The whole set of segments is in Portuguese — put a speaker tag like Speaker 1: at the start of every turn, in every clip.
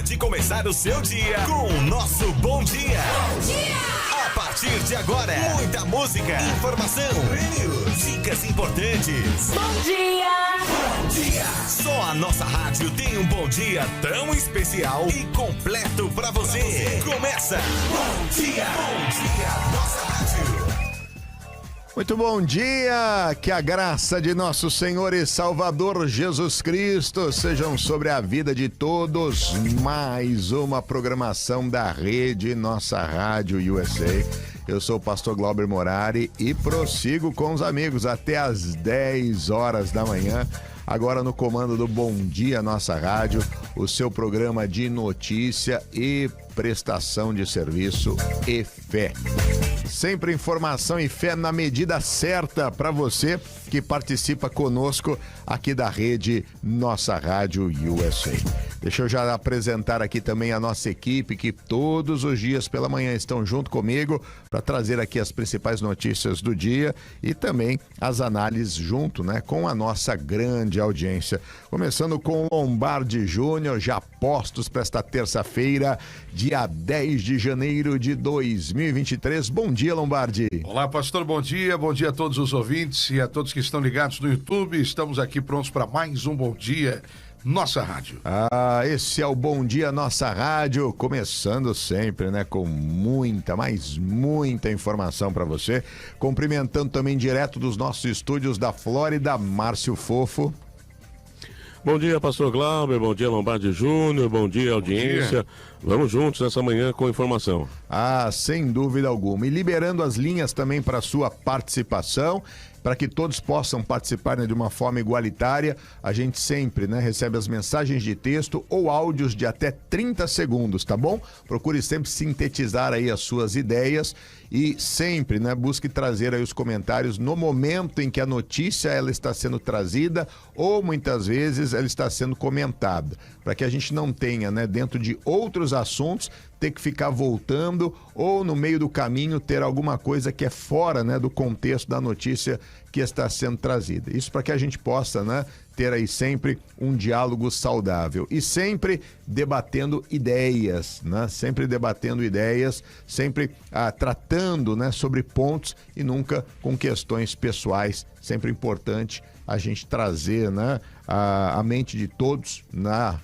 Speaker 1: hora de começar o seu dia com o nosso Bom Dia.
Speaker 2: Bom dia!
Speaker 1: A partir de agora, muita música, informação, dicas importantes.
Speaker 2: Bom dia!
Speaker 1: Bom dia! Só a nossa rádio tem um bom dia tão especial e completo pra você. Começa! Bom dia! Bom dia, nossa rádio.
Speaker 3: Muito bom dia, que a graça de nosso Senhor e Salvador Jesus Cristo sejam sobre a vida de todos. Mais uma programação da rede Nossa Rádio USA. Eu sou o pastor Glauber Morari e prossigo com os amigos até às 10 horas da manhã. Agora no comando do Bom Dia Nossa Rádio, o seu programa de notícia e prestação de serviço e fé. Sempre informação e fé na medida certa para você que participa conosco aqui da rede Nossa Rádio USA. Deixa eu já apresentar aqui também a nossa equipe que todos os dias pela manhã estão junto comigo para trazer aqui as principais notícias do dia e também as análises junto, né, com a nossa grande audiência. Começando com o Lombardi Júnior, já postos para esta terça-feira, dia 10 de janeiro de 2023. Bom dia, Lombardi.
Speaker 4: Olá, pastor, bom dia a todos os ouvintes e a todos que estão ligados no YouTube. Estamos aqui prontos para mais um Bom Dia Nossa Rádio.
Speaker 3: Esse é o Bom Dia Nossa Rádio, começando sempre, né, com muita informação para você. Cumprimentando também direto dos nossos estúdios da Flórida, Márcio Fofo.
Speaker 5: Bom dia, pastor Glauber, bom dia, Lombardi Júnior, bom dia, audiência. Vamos juntos nessa manhã com informação.
Speaker 3: Sem dúvida alguma. E liberando as linhas também para sua participação, para que todos possam participar, né, de uma forma igualitária. A gente sempre, né, recebe as mensagens de texto ou áudios de até 30 segundos, tá bom? Procure sempre sintetizar aí as suas ideias e sempre, né, busque trazer aí os comentários no momento em que a notícia ela está sendo trazida ou muitas vezes ela está sendo comentada, para que a gente não tenha, né, dentro de outros assuntos, ter que ficar voltando ou no meio do caminho ter alguma coisa que é fora, né, do contexto da notícia que está sendo trazida. Isso para que a gente possa, né, ter aí sempre um diálogo saudável e sempre debatendo ideias, né? Sempre debatendo ideias, sempre tratando, né, sobre pontos e nunca com questões pessoais. Sempre importante a gente trazer, né, a mente de todos,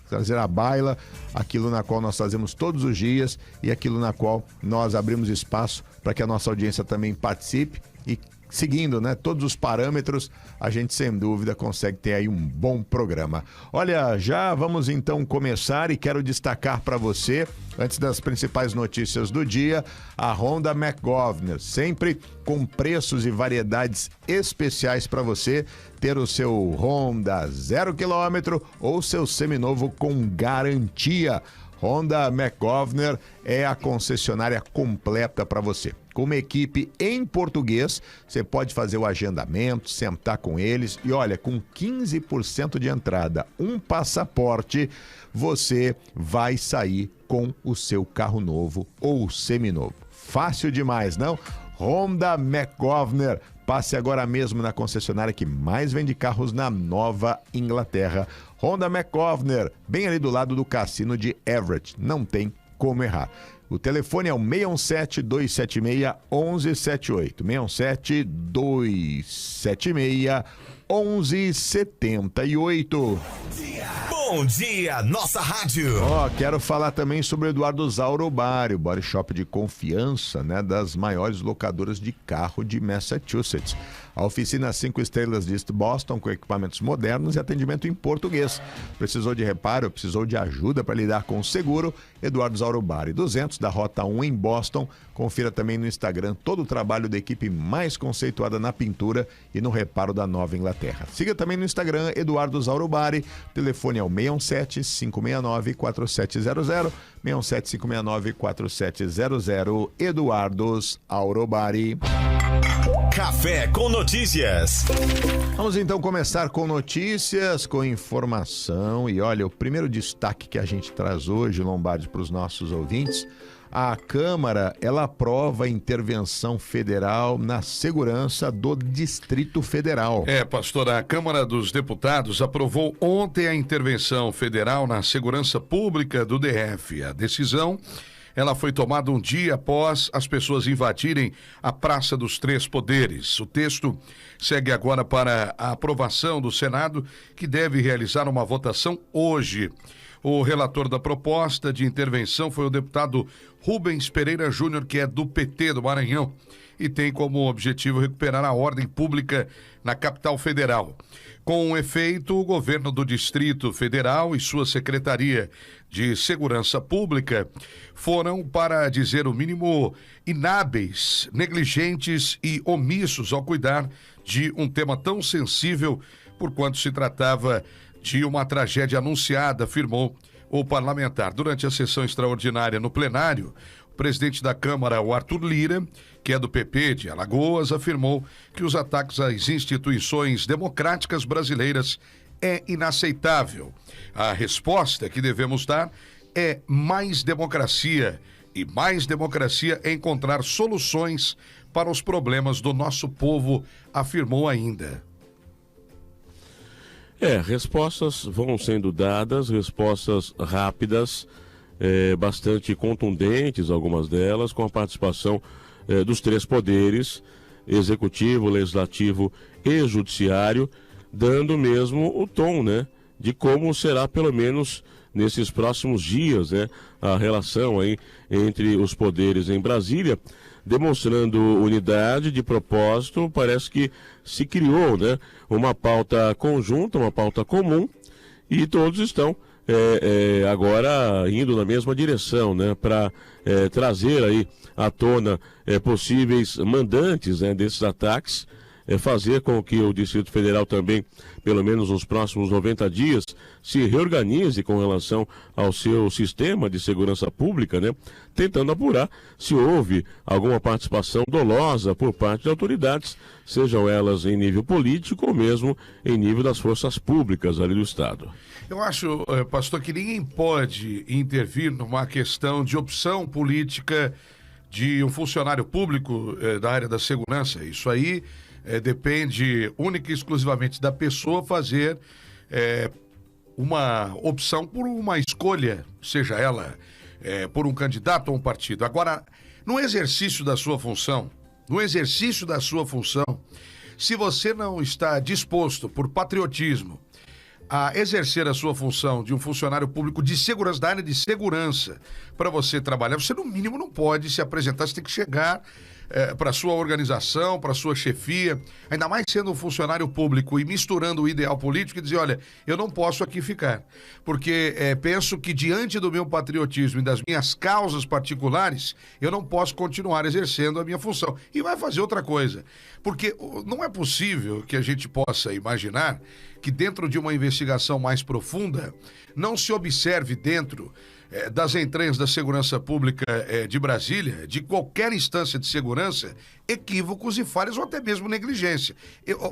Speaker 3: trazer à baila aquilo na qual nós fazemos todos os dias e aquilo na qual nós abrimos espaço para que a nossa audiência também participe e seguindo, né, todos os parâmetros, a gente sem dúvida consegue ter aí um bom programa. Olha, já vamos então começar e quero destacar para você, antes das principais notícias do dia, a Honda McGovern, sempre com preços e variedades especiais para você ter o seu Honda 0 km ou seu seminovo com garantia. Honda McGovern é a concessionária completa para você. Com uma equipe em português, você pode fazer o agendamento, sentar com eles e olha, com 15% de entrada, um passaporte, você vai sair com o seu carro novo ou seminovo. Fácil demais, não? Honda McGovern. Passe agora mesmo na concessionária que mais vende carros na Nova Inglaterra. Honda McGovern, bem ali do lado do cassino de Everett. Não tem como errar. O telefone é o 617-276-1178. 617-276-1178.
Speaker 1: Bom dia, Nossa Rádio.
Speaker 3: Quero falar também sobre o Eduardo Zauro Bari, o body shop de confiança, né, das maiores locadoras de carro de Massachusetts. A oficina 5 estrelas de East Boston, com equipamentos modernos e atendimento em português. Precisou de reparo, precisou de ajuda para lidar com o seguro? Eduardo Zauro Bari, 200 da Rota 1 em Boston. Confira também no Instagram todo o trabalho da equipe mais conceituada na pintura e no reparo da Nova Inglaterra. Siga também no Instagram Eduardo Zauro Bari. O telefone é o 617-569-4700. 617-569-4700. Eduardo Zauro Bari.
Speaker 1: Café com notícias.
Speaker 3: Vamos então começar com notícias, com informação. E olha, o primeiro destaque que a gente traz hoje, Lombardi, para os nossos ouvintes, a Câmara, ela aprova a intervenção federal na segurança do Distrito Federal.
Speaker 4: Pastor, a Câmara dos Deputados aprovou ontem a intervenção federal na segurança pública do DF. A decisão, ela foi tomada um dia após as pessoas invadirem a Praça dos Três Poderes. O texto segue agora para a aprovação do Senado, que deve realizar uma votação hoje. O relator da proposta de intervenção foi o deputado Rubens Pereira Júnior, que é do PT do Maranhão, e tem como objetivo recuperar a ordem pública na capital federal. Com efeito, o governo do Distrito Federal e sua Secretaria de Segurança Pública foram, para dizer o mínimo, inábeis, negligentes e omissos ao cuidar de um tema tão sensível, porquanto se tratava de uma tragédia anunciada, afirmou o parlamentar. Durante a sessão extraordinária no plenário, o presidente da Câmara, o Arthur Lira, que é do PP de Alagoas, afirmou que os ataques às instituições democráticas brasileiras é inaceitável. A resposta que devemos dar é mais democracia, e mais democracia é encontrar soluções para os problemas do nosso povo, afirmou ainda.
Speaker 5: Respostas vão sendo dadas, respostas rápidas, bastante contundentes, algumas delas, com a participação dos três poderes, executivo, legislativo e judiciário, dando mesmo o tom, né, de como será, pelo menos nesses próximos dias, né, a relação aí entre os poderes em Brasília, demonstrando unidade de propósito. Parece que se criou, né, uma pauta conjunta, uma pauta comum, e todos estão agora indo na mesma direção, né, para trazer aí à tona possíveis mandantes, né, desses ataques, fazer com que o Distrito Federal também, pelo menos nos próximos 90 dias, se reorganize com relação ao seu sistema de segurança pública, né? Tentando apurar se houve alguma participação dolosa por parte de autoridades, sejam elas em nível político ou mesmo em nível das forças públicas ali do Estado.
Speaker 4: Eu acho, pastor, que ninguém pode intervir numa questão de opção política de um funcionário público da área da segurança. Isso aí depende única e exclusivamente da pessoa fazer uma opção por uma escolha, seja ela por um candidato ou um partido. Agora, no exercício da sua função, se você não está disposto por patriotismo a exercer a sua função de um funcionário público de segurança, da área de segurança, para você trabalhar, você no mínimo não pode se apresentar, você tem que chegar para a sua organização, para a sua chefia, ainda mais sendo um funcionário público e misturando o ideal político e dizer, olha, eu não posso aqui ficar, porque penso que diante do meu patriotismo e das minhas causas particulares, eu não posso continuar exercendo a minha função. E vai fazer outra coisa, porque não é possível que a gente possa imaginar que dentro de uma investigação mais profunda não se observe dentro das entranhas da segurança pública de Brasília, de qualquer instância de segurança, equívocos e falhas ou até mesmo negligência.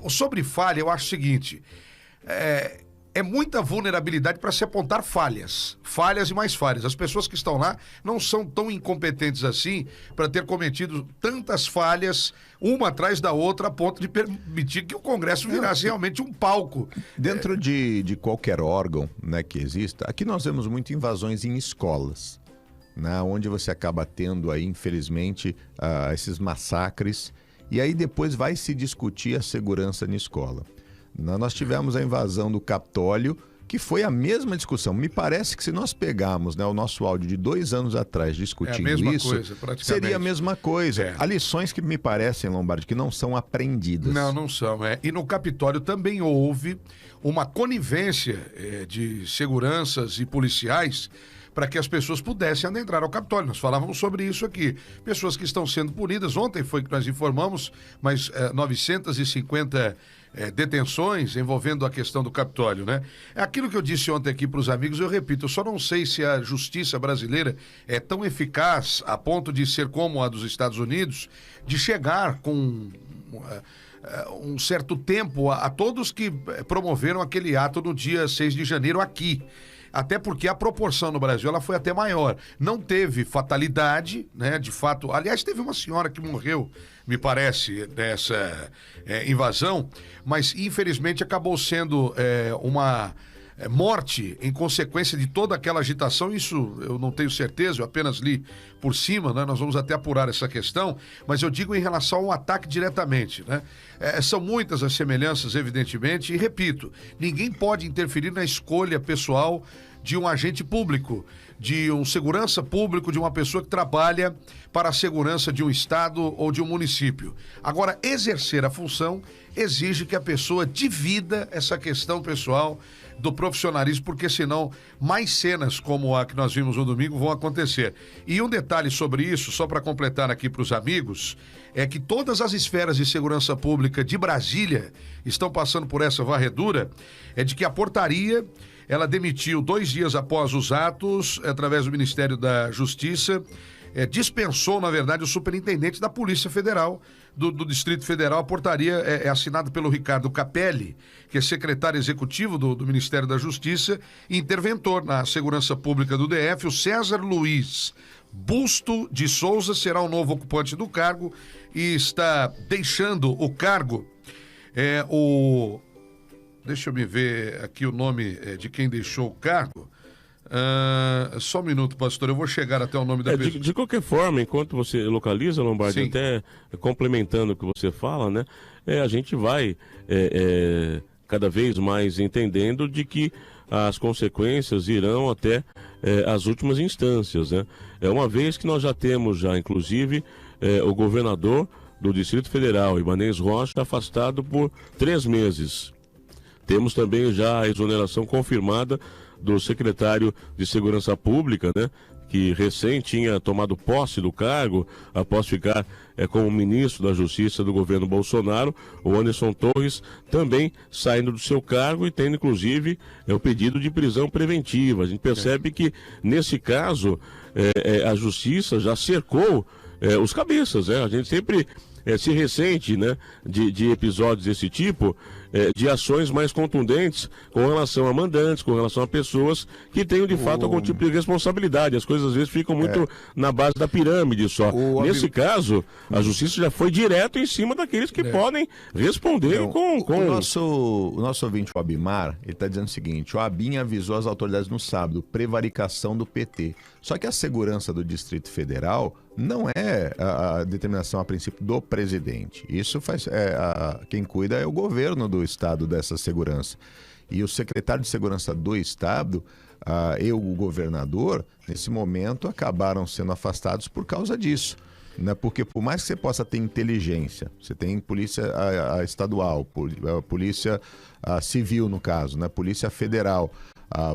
Speaker 4: Sobre falha, eu acho o seguinte, é muita vulnerabilidade para se apontar falhas e mais falhas. As pessoas que estão lá não são tão incompetentes assim para ter cometido tantas falhas, uma atrás da outra, a ponto de permitir que o Congresso virasse realmente um palco.
Speaker 3: Dentro de qualquer órgão, né, que exista, aqui nós vemos muito invasões em escolas, né, onde você acaba tendo aí, infelizmente, esses massacres, e aí depois vai se discutir a segurança na escola. Nós tivemos a invasão do Capitólio, que foi a mesma discussão. Me parece que se nós pegarmos, né, o nosso áudio de 2 anos atrás discutindo isso, seria a mesma coisa. Há lições que me parecem, Lombardi, que não são aprendidas.
Speaker 4: Não são. E no Capitólio também houve uma conivência de seguranças e policiais para que as pessoas pudessem adentrar ao Capitólio. Nós falávamos sobre isso aqui. Pessoas que estão sendo punidas. Ontem foi que nós informamos, mas 950 detenções envolvendo a questão do Capitólio, né? É aquilo que eu disse ontem aqui para os amigos, eu repito, eu só não sei se a justiça brasileira é tão eficaz a ponto de ser como a dos Estados Unidos, de chegar com um certo tempo a todos que promoveram aquele ato no dia 6 de janeiro aqui. até porque a proporção no Brasil ela foi até maior. Não teve fatalidade, né? De fato, aliás, teve uma senhora que morreu, me parece, dessa invasão, mas infelizmente acabou sendo uma morte em consequência de toda aquela agitação. Isso eu não tenho certeza, eu apenas li por cima, né? Nós vamos até apurar essa questão, mas eu digo em relação ao ataque diretamente, né? São muitas as semelhanças, evidentemente, e repito, ninguém pode interferir na escolha pessoal de um agente público, de um segurança público, de uma pessoa que trabalha para a segurança de um estado ou de um município. Agora, exercer a função exige que a pessoa divida essa questão pessoal do profissionalismo, porque senão mais cenas como a que nós vimos no domingo vão acontecer. E um detalhe sobre isso, só para completar aqui para os amigos, é que todas as esferas de segurança pública de Brasília estão passando por essa varredura, de que a portaria, ela demitiu 2 dias após os atos, através do Ministério da Justiça, dispensou, na verdade, o superintendente da Polícia Federal, do Distrito Federal. A portaria é assinada pelo Ricardo Capelli, que é secretário executivo do Ministério da Justiça, e interventor na segurança pública do DF. O César Luiz Busto de Souza será o novo ocupante do cargo e está deixando o cargo Deixa eu me ver aqui o nome de quem deixou o cargo. Só um minuto, pastor, eu vou chegar até o nome da pessoa.
Speaker 5: De qualquer forma, enquanto você localiza, Lombardi,
Speaker 4: Sim.
Speaker 5: até complementando o que você fala, né? A gente vai cada vez mais entendendo de que as consequências irão até as últimas instâncias, né? Uma vez que nós já temos, inclusive, o governador do Distrito Federal, Ibanez Rocha, afastado por 3 meses. Temos também já a exoneração confirmada do secretário de Segurança Pública, né? Que recém tinha tomado posse do cargo, após ficar como ministro da Justiça do governo Bolsonaro. O Anderson Torres também saindo do seu cargo e tendo, inclusive, o pedido de prisão preventiva. A gente percebe que, nesse caso, a Justiça já cercou os cabeças, né? A gente sempre se ressente, né, de episódios desse tipo, de ações mais contundentes com relação a mandantes, com relação a pessoas que tenham de fato algum tipo de responsabilidade. As coisas às vezes ficam muito na base da pirâmide só. Nesse caso, a Justiça já foi direto em cima daqueles que podem responder com...
Speaker 3: O nosso ouvinte, o Abimar, ele está dizendo o seguinte: o ABIN avisou as autoridades no sábado, prevaricação do PT. Só que a segurança do Distrito Federal não é a determinação a princípio do presidente. Isso faz quem cuida é o governo do estado dessa segurança. E o secretário de segurança do estado e o governador, nesse momento, acabaram sendo afastados por causa disso. Né? Porque por mais que você possa ter inteligência, você tem polícia estadual, polícia civil no caso, né? Polícia federal,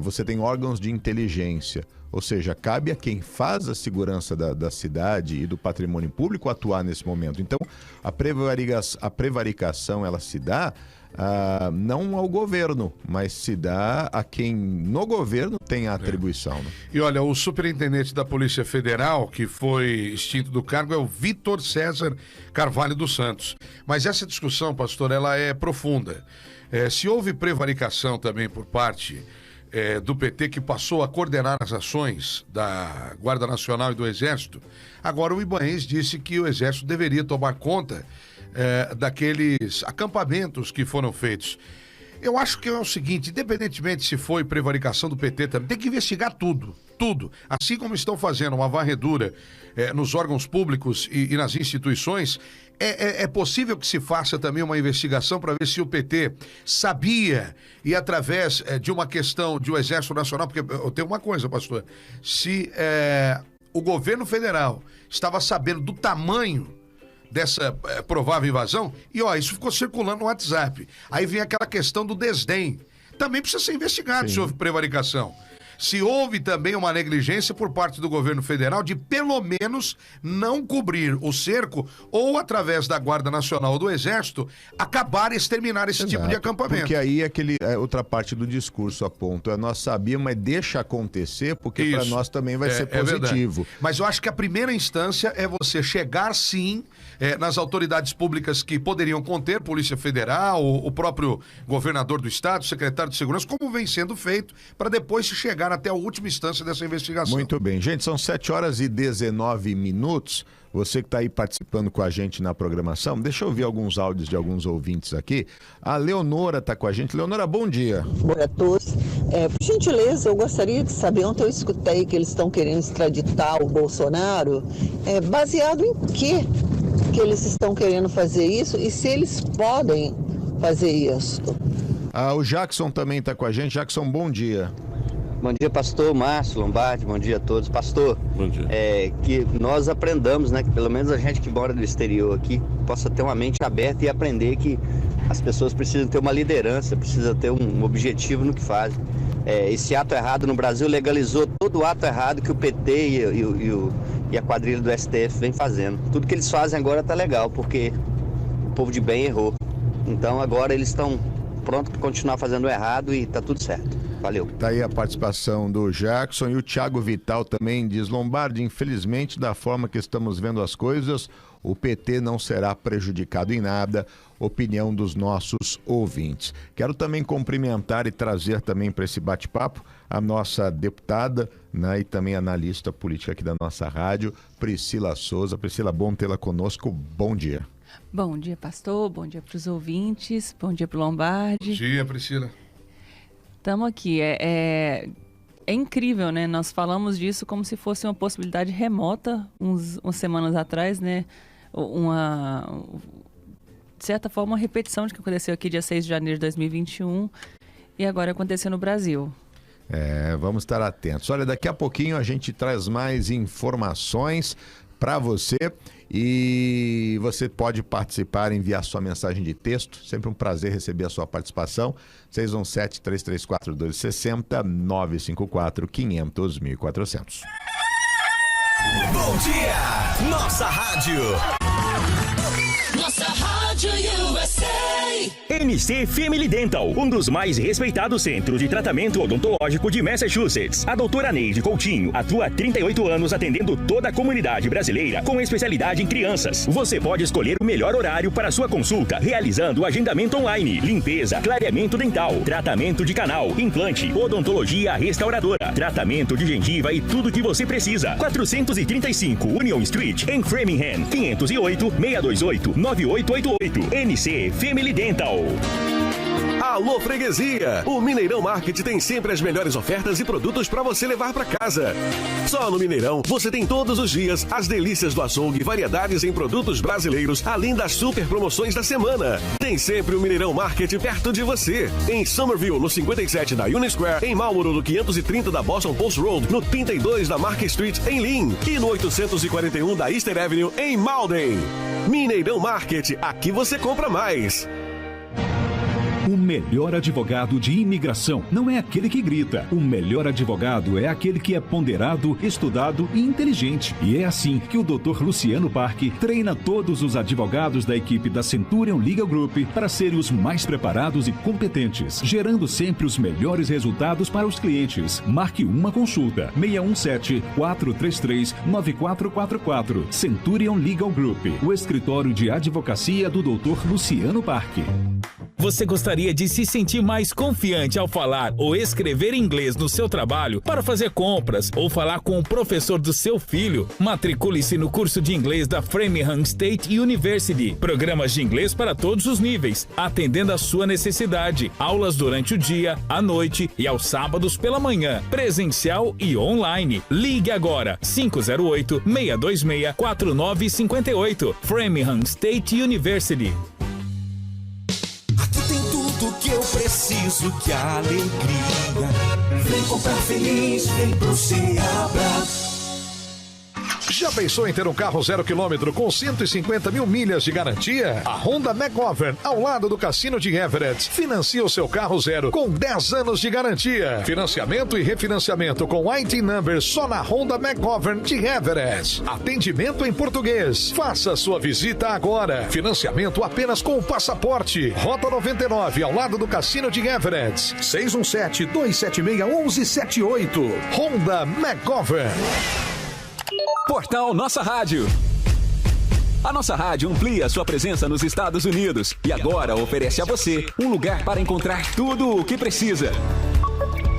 Speaker 3: você tem órgãos de inteligência. Ou seja, cabe a quem faz a segurança da cidade e do patrimônio público atuar nesse momento. Então, a prevaricação, ela se dá não ao governo, mas se dá a quem no governo tem a atribuição. Né?
Speaker 4: E olha, o superintendente da Polícia Federal, que foi extinto do cargo, é o Vitor César Carvalho dos Santos. Mas essa discussão, pastor, ela é profunda. Se houve prevaricação também por parte do PT, que passou a coordenar as ações da Guarda Nacional e do Exército, agora o Ibanez disse que o Exército deveria tomar conta daqueles acampamentos que foram feitos. Eu acho que é o seguinte: independentemente se foi prevaricação do PT, também tem que investigar tudo. Assim como estão fazendo uma varredura nos órgãos públicos e nas instituições, é possível que se faça também uma investigação para ver se o PT sabia, e através de uma questão de o Exército Nacional, porque eu tenho uma coisa, pastor, se o governo federal estava sabendo do tamanho dessa provável invasão, e isso ficou circulando no WhatsApp. Aí vem aquela questão do desdém. Também precisa ser investigado. Sim. Se houve prevaricação. Se houve também uma negligência por parte do governo federal de pelo menos não cobrir o cerco ou, através da Guarda Nacional ou do Exército, acabar e exterminar esse tipo de acampamento.
Speaker 3: Porque aí outra parte do discurso aponta, nós sabíamos, mas deixa acontecer, porque para nós também vai ser positivo.
Speaker 4: Mas eu acho que a primeira instância é você chegar, sim, nas autoridades públicas que poderiam conter, Polícia Federal, o próprio governador do estado, secretário de Segurança, como vem sendo feito, para depois se chegar chegar até a última instância dessa investigação.
Speaker 3: Muito bem. Gente, são 7h19. Você que está aí participando com a gente na programação, deixa eu ouvir alguns áudios de alguns ouvintes aqui. A Leonora está com a gente. Leonora, bom dia.
Speaker 2: Bom dia a todos. Por gentileza, eu gostaria de saber, ontem eu escutei que eles estão querendo extraditar o Bolsonaro. Baseado em quê que eles estão querendo fazer isso e se eles podem fazer isso?
Speaker 3: O Jackson também está com a gente. Jackson, bom dia.
Speaker 6: Bom dia, pastor Márcio Lombardi, bom dia a todos. Pastor,
Speaker 5: Bom dia.
Speaker 6: Que nós aprendamos, né, que pelo menos a gente que mora no exterior aqui, possa ter uma mente aberta e aprender que as pessoas precisam ter uma liderança, precisam ter um objetivo no que fazem. Esse ato errado no Brasil legalizou todo o ato errado que o PT e a quadrilha do STF vem fazendo. Tudo que eles fazem agora tá legal, porque o povo de bem errou. Então agora eles estão prontos para continuar fazendo o errado e tá tudo certo. Valeu.
Speaker 3: Tá aí a participação do Jackson e o Thiago Vital também diz: Lombardi, infelizmente, da forma que estamos vendo as coisas, o PT não será prejudicado em nada. Opinião dos nossos ouvintes. Quero também cumprimentar e trazer também para esse bate-papo a nossa deputada, né, e também analista política aqui da nossa rádio, Priscila Souza. Priscila, bom tê-la conosco. Bom dia.
Speaker 7: Bom dia, pastor. Bom dia para os ouvintes. Bom dia para o Lombardi.
Speaker 4: Bom dia, Priscila.
Speaker 7: Estamos aqui. É incrível, né? Nós falamos disso como se fosse uma possibilidade remota umas semanas atrás, né? De certa forma, uma repetição de que aconteceu aqui dia 6 de janeiro de 2021 e agora aconteceu no Brasil.
Speaker 3: Vamos estar atentos. Olha, daqui a pouquinho a gente traz mais informações para você e você pode participar, enviar sua mensagem de texto. Sempre um prazer receber a sua participação. 617-334-1260, 954-500-1400.
Speaker 1: Bom dia, nossa rádio.
Speaker 8: Nossa Rádio USA.
Speaker 9: NC Family Dental, um dos mais respeitados centros de tratamento odontológico de Massachusetts. A doutora Neide Coutinho atua há 38 anos atendendo toda a comunidade brasileira com especialidade em crianças. Você pode escolher o melhor horário para sua consulta, realizando o agendamento online, limpeza, clareamento dental, tratamento de canal, implante, odontologia restauradora, tratamento de gengiva e tudo que você precisa. 435 Union Street, em Framingham, 508-628-9888. NC Family Dental.
Speaker 10: Alô, freguesia! O Mineirão Market tem sempre as melhores ofertas e produtos para você levar para casa. Só no Mineirão você tem todos os dias as delícias do açougue, variedades em produtos brasileiros, além das super promoções da semana. Tem sempre o Mineirão Market perto de você. Em Somerville, no 57 da Union Square, em Marlboro, no 530 da Boston Post Road, no 32 da Market Street, em Lynn, e no 841 da Easter Avenue, em Malden. Mineirão Market, aqui você compra mais.
Speaker 11: O melhor advogado de imigração não é aquele que grita. O melhor advogado é aquele que é ponderado, estudado e inteligente. E é assim que o Dr. Luciano Parque treina todos os advogados da equipe da Centurion Legal Group para serem os mais preparados e competentes, gerando sempre os melhores resultados para os clientes. Marque uma consulta. 617-433-9444. Centurion Legal Group, o escritório de advocacia do Dr. Luciano Parque.
Speaker 12: Você gostaria de se sentir mais confiante ao falar ou escrever inglês no seu trabalho, para fazer compras ou falar com o professor do seu filho? Matricule-se no curso de inglês da Framingham State University. Programas de inglês para todos os níveis, atendendo à sua necessidade. Aulas durante o dia, à noite e aos sábados pela manhã, presencial e online. Ligue agora, 508-626-4958. Framingham State University.
Speaker 1: Aqui tem tudo que eu preciso, que alegria. Vem comprar feliz, vem pro Seabra.
Speaker 4: Já pensou em ter um carro 0 km com 150 mil milhas de garantia? A Honda McGovern, ao lado do Cassino de Everett, financia o seu carro zero com 10 anos de garantia. Financiamento e refinanciamento com IT Number só na Honda McGovern de Everett. Atendimento em português. Faça sua visita agora. Financiamento apenas com o passaporte. Rota 99, ao lado do Cassino de Everett. 617-276-1178. Honda McGovern.
Speaker 13: Portal Nossa Rádio. A Nossa Rádio amplia sua presença nos Estados Unidos e agora oferece a você um lugar para encontrar tudo o que precisa.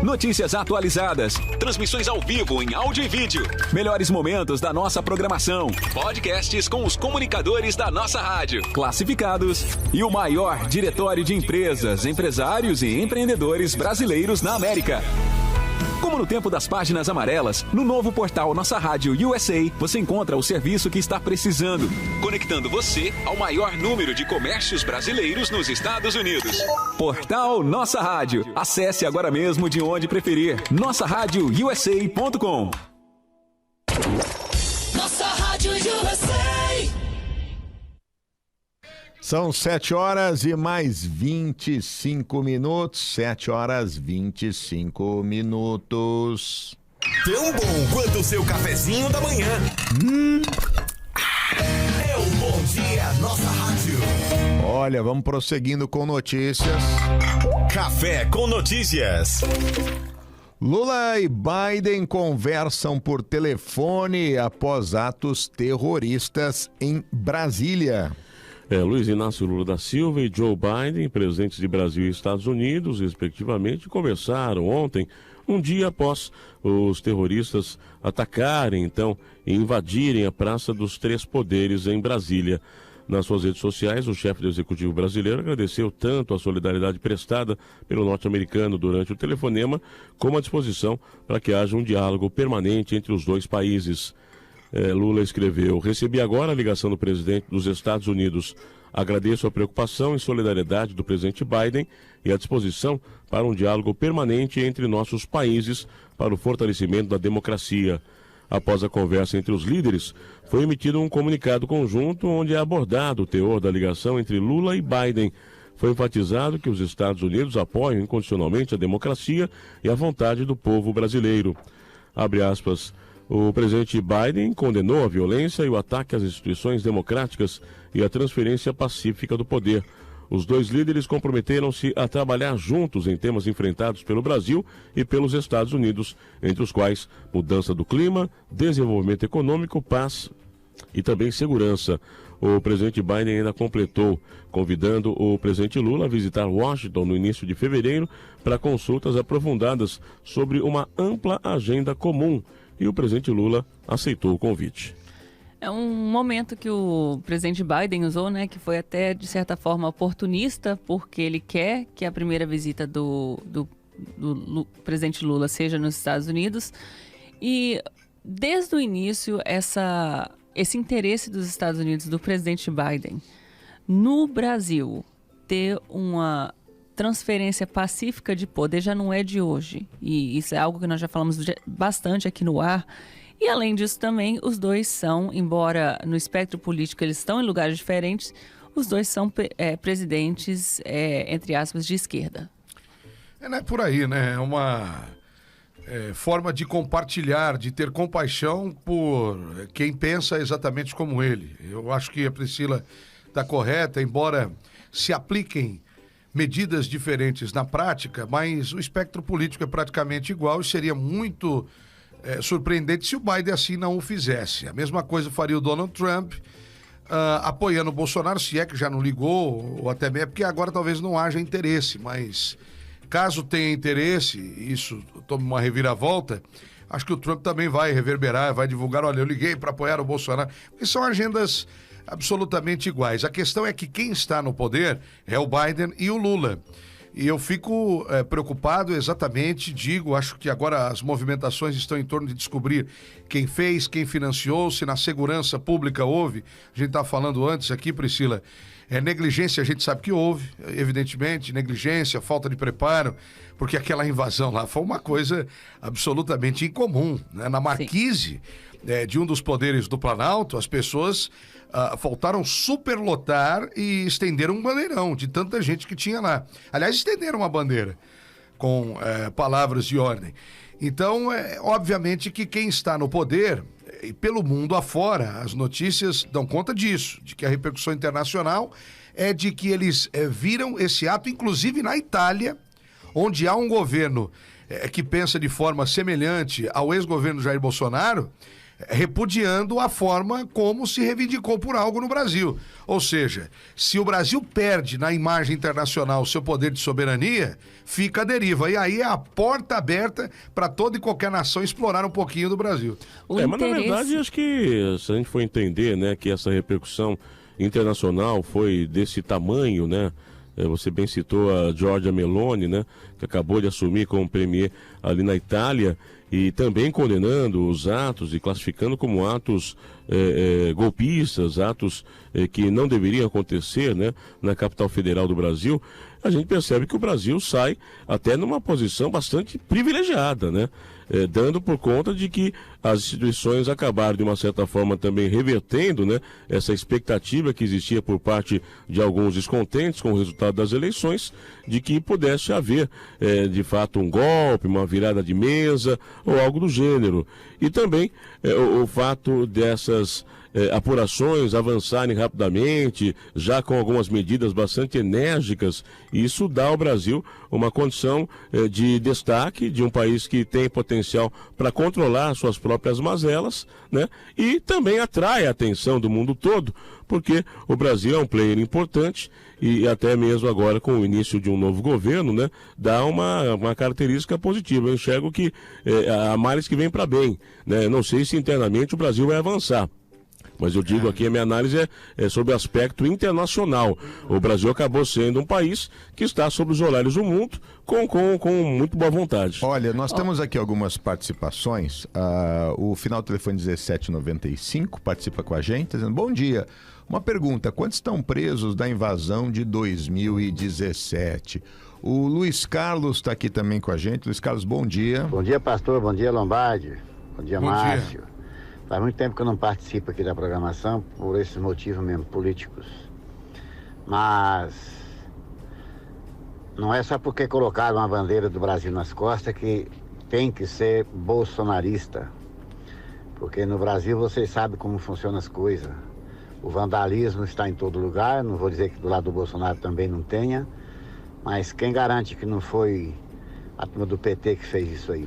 Speaker 13: Notícias atualizadas, transmissões ao vivo em áudio e vídeo, melhores momentos da nossa programação, podcasts com os comunicadores da nossa rádio, classificados e o maior diretório de empresas, empresários e empreendedores brasileiros na América. Como no tempo das páginas amarelas, no novo portal Nossa Rádio USA, você encontra o serviço que está precisando, conectando você ao maior número de comércios brasileiros nos Estados Unidos. Portal Nossa Rádio. Acesse agora mesmo de onde preferir. NossaRádioUSA.com.
Speaker 8: Nossa Rádio USA.
Speaker 3: São 7 horas e mais 25 minutos. 7 horas 25 minutos.
Speaker 1: Tão bom quanto o seu cafezinho da manhã. É o Bom Dia Nossa Rádio.
Speaker 3: Olha, vamos prosseguindo com notícias.
Speaker 1: Café com notícias.
Speaker 3: Lula e Biden conversam por telefone após atos terroristas em Brasília.
Speaker 5: Luiz Inácio Lula da Silva e Joe Biden, presidentes de Brasil e Estados Unidos, respectivamente, conversaram ontem, um dia após os terroristas atacarem, então, e invadirem a Praça dos Três Poderes em Brasília. Nas suas redes sociais, o chefe do Executivo brasileiro agradeceu tanto a solidariedade prestada pelo norte-americano durante o telefonema, como a disposição para que haja um diálogo permanente entre os dois países. Lula escreveu: recebi agora a ligação do presidente dos Estados Unidos. Agradeço a preocupação e solidariedade do presidente Biden e a disposição para um diálogo permanente entre nossos países para o fortalecimento da democracia. Após a conversa entre os líderes, foi emitido um comunicado conjunto onde é abordado o teor da ligação entre Lula e Biden. Foi enfatizado que os Estados Unidos apoiam incondicionalmente a democracia e a vontade do povo brasileiro. Abre aspas. O presidente Biden condenou a violência e o ataque às instituições democráticas e a transferência pacífica do poder. Os dois líderes comprometeram-se a trabalhar juntos em temas enfrentados pelo Brasil e pelos Estados Unidos, entre os quais mudança do clima, desenvolvimento econômico, paz e também segurança. O presidente Biden ainda completou, convidando o presidente Lula a visitar Washington no início de fevereiro para consultas aprofundadas sobre uma ampla agenda comum. E o presidente Lula aceitou o convite.
Speaker 7: É um momento que o presidente Biden usou, né, que foi até, de certa forma, oportunista, porque ele quer que a primeira visita do presidente Lula seja nos Estados Unidos. E, desde o início, esse interesse dos Estados Unidos, do presidente Biden, no Brasil, ter uma transferência pacífica de poder já não é de hoje. E isso é algo que nós já falamos bastante aqui no ar. E além disso também, os dois são, embora no espectro político eles estão em lugares diferentes, os dois são presidentes, entre aspas, de esquerda.
Speaker 4: Não é por aí, né? É uma forma de compartilhar, de ter compaixão por quem pensa exatamente como ele. Eu acho que a Priscila está correta, embora se apliquem medidas diferentes na prática, mas o espectro político é praticamente igual e seria muito surpreendente se o Biden assim não o fizesse. A mesma coisa faria o Donald Trump, apoiando o Bolsonaro, se é que já não ligou, ou até mesmo, porque agora talvez não haja interesse, mas caso tenha interesse, isso tome uma reviravolta, acho que o Trump também vai reverberar, vai divulgar, olha, eu liguei para apoiar o Bolsonaro, porque são agendas absolutamente iguais. A questão é que quem está no poder é o Biden e o Lula. E eu fico preocupado exatamente, acho que agora as movimentações estão em torno de descobrir quem fez, quem financiou, se na segurança pública houve. A gente estava falando antes aqui, Priscila, negligência a gente sabe que houve, evidentemente, negligência, falta de preparo, porque aquela invasão lá foi uma coisa absolutamente incomum, né? Na marquise de um dos poderes do Planalto, as pessoas faltaram superlotar e estenderam um bandeirão de tanta gente que tinha lá. Aliás, estenderam uma bandeira com palavras de ordem. Então, obviamente que quem está no poder, e pelo mundo afora, as notícias dão conta disso, de que a repercussão internacional é de que eles viram esse ato, inclusive na Itália, onde há um governo que pensa de forma semelhante ao ex-governo Jair Bolsonaro. repudiando a forma como se reivindicou por algo no Brasil. Ou seja, se o Brasil perde na imagem internacional o seu poder de soberania, fica a deriva. E aí é a porta aberta para toda e qualquer nação explorar um pouquinho do Brasil.
Speaker 5: Mas na verdade, acho que se a gente for entender, né, que essa repercussão internacional foi desse tamanho, né? Você bem citou a Giorgia Meloni, né, que acabou de assumir como premier ali na Itália, e também condenando os atos e classificando como atos golpistas, atos que não deveriam acontecer, né, na capital federal do Brasil. A gente percebe que o Brasil sai até numa posição bastante privilegiada, né? Dando por conta de que as instituições acabaram, de uma certa forma, também revertendo, né, essa expectativa que existia por parte de alguns descontentes com o resultado das eleições, de que pudesse haver, de fato, um golpe, uma virada de mesa ou algo do gênero. E também o fato dessas apurações avançarem rapidamente, já com algumas medidas bastante enérgicas, e isso dá ao Brasil uma condição de destaque de um país que tem potencial para controlar suas próprias mazelas, né? E também atrai a atenção do mundo todo, porque o Brasil é um player importante e até mesmo agora com o início de um novo governo, né, dá uma característica positiva. Eu enxergo que há males que vêm para bem, né? Não sei se internamente o Brasil vai avançar, mas eu digo aqui, a minha análise é sobre o aspecto internacional. O Brasil acabou sendo um país que está sob os olhares do mundo com muito boa vontade.
Speaker 3: Olha, nós temos aqui algumas participações. O final do telefone 1795 participa com a gente, dizendo: bom dia. Uma pergunta: quantos estão presos da invasão de 2017? O Luiz Carlos está aqui também com a gente. Luiz Carlos, bom dia.
Speaker 14: Bom dia, pastor. Bom dia, Lombardi. Bom dia, Márcio.
Speaker 3: Dia.
Speaker 14: Faz muito tempo que eu não participo aqui da programação, por esses motivos mesmo, políticos. Mas não é só porque colocaram a bandeira do Brasil nas costas que tem que ser bolsonarista. Porque no Brasil vocês sabem como funcionam as coisas. O vandalismo está em todo lugar, não vou dizer que do lado do Bolsonaro também não tenha, mas quem garante que não foi a turma do PT que fez isso aí?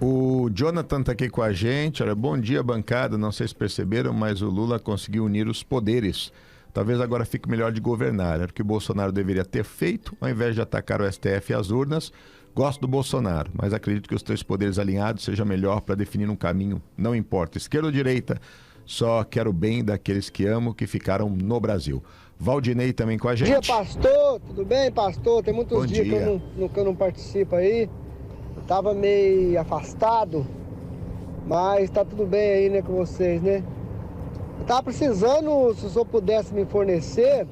Speaker 3: O Jonathan está aqui com a gente. Olha, bom dia, bancada. Não sei se perceberam, mas o Lula conseguiu unir os poderes. Talvez agora fique melhor de governar. Era o que o Bolsonaro deveria ter feito, ao invés de atacar o STF e as urnas. Gosto do Bolsonaro, mas acredito que os três poderes alinhados seja melhor para definir um caminho. Não importa, esquerda ou direita, só quero o bem daqueles que amo, que ficaram no Brasil. Valdinei também com a gente.
Speaker 15: Bom dia, pastor. Tudo bem, pastor? Tem muitos dias que eu não participo aí. Tava meio afastado, mas tá tudo bem aí, né, com vocês, né? Eu tava precisando, se o senhor pudesse me fornecer,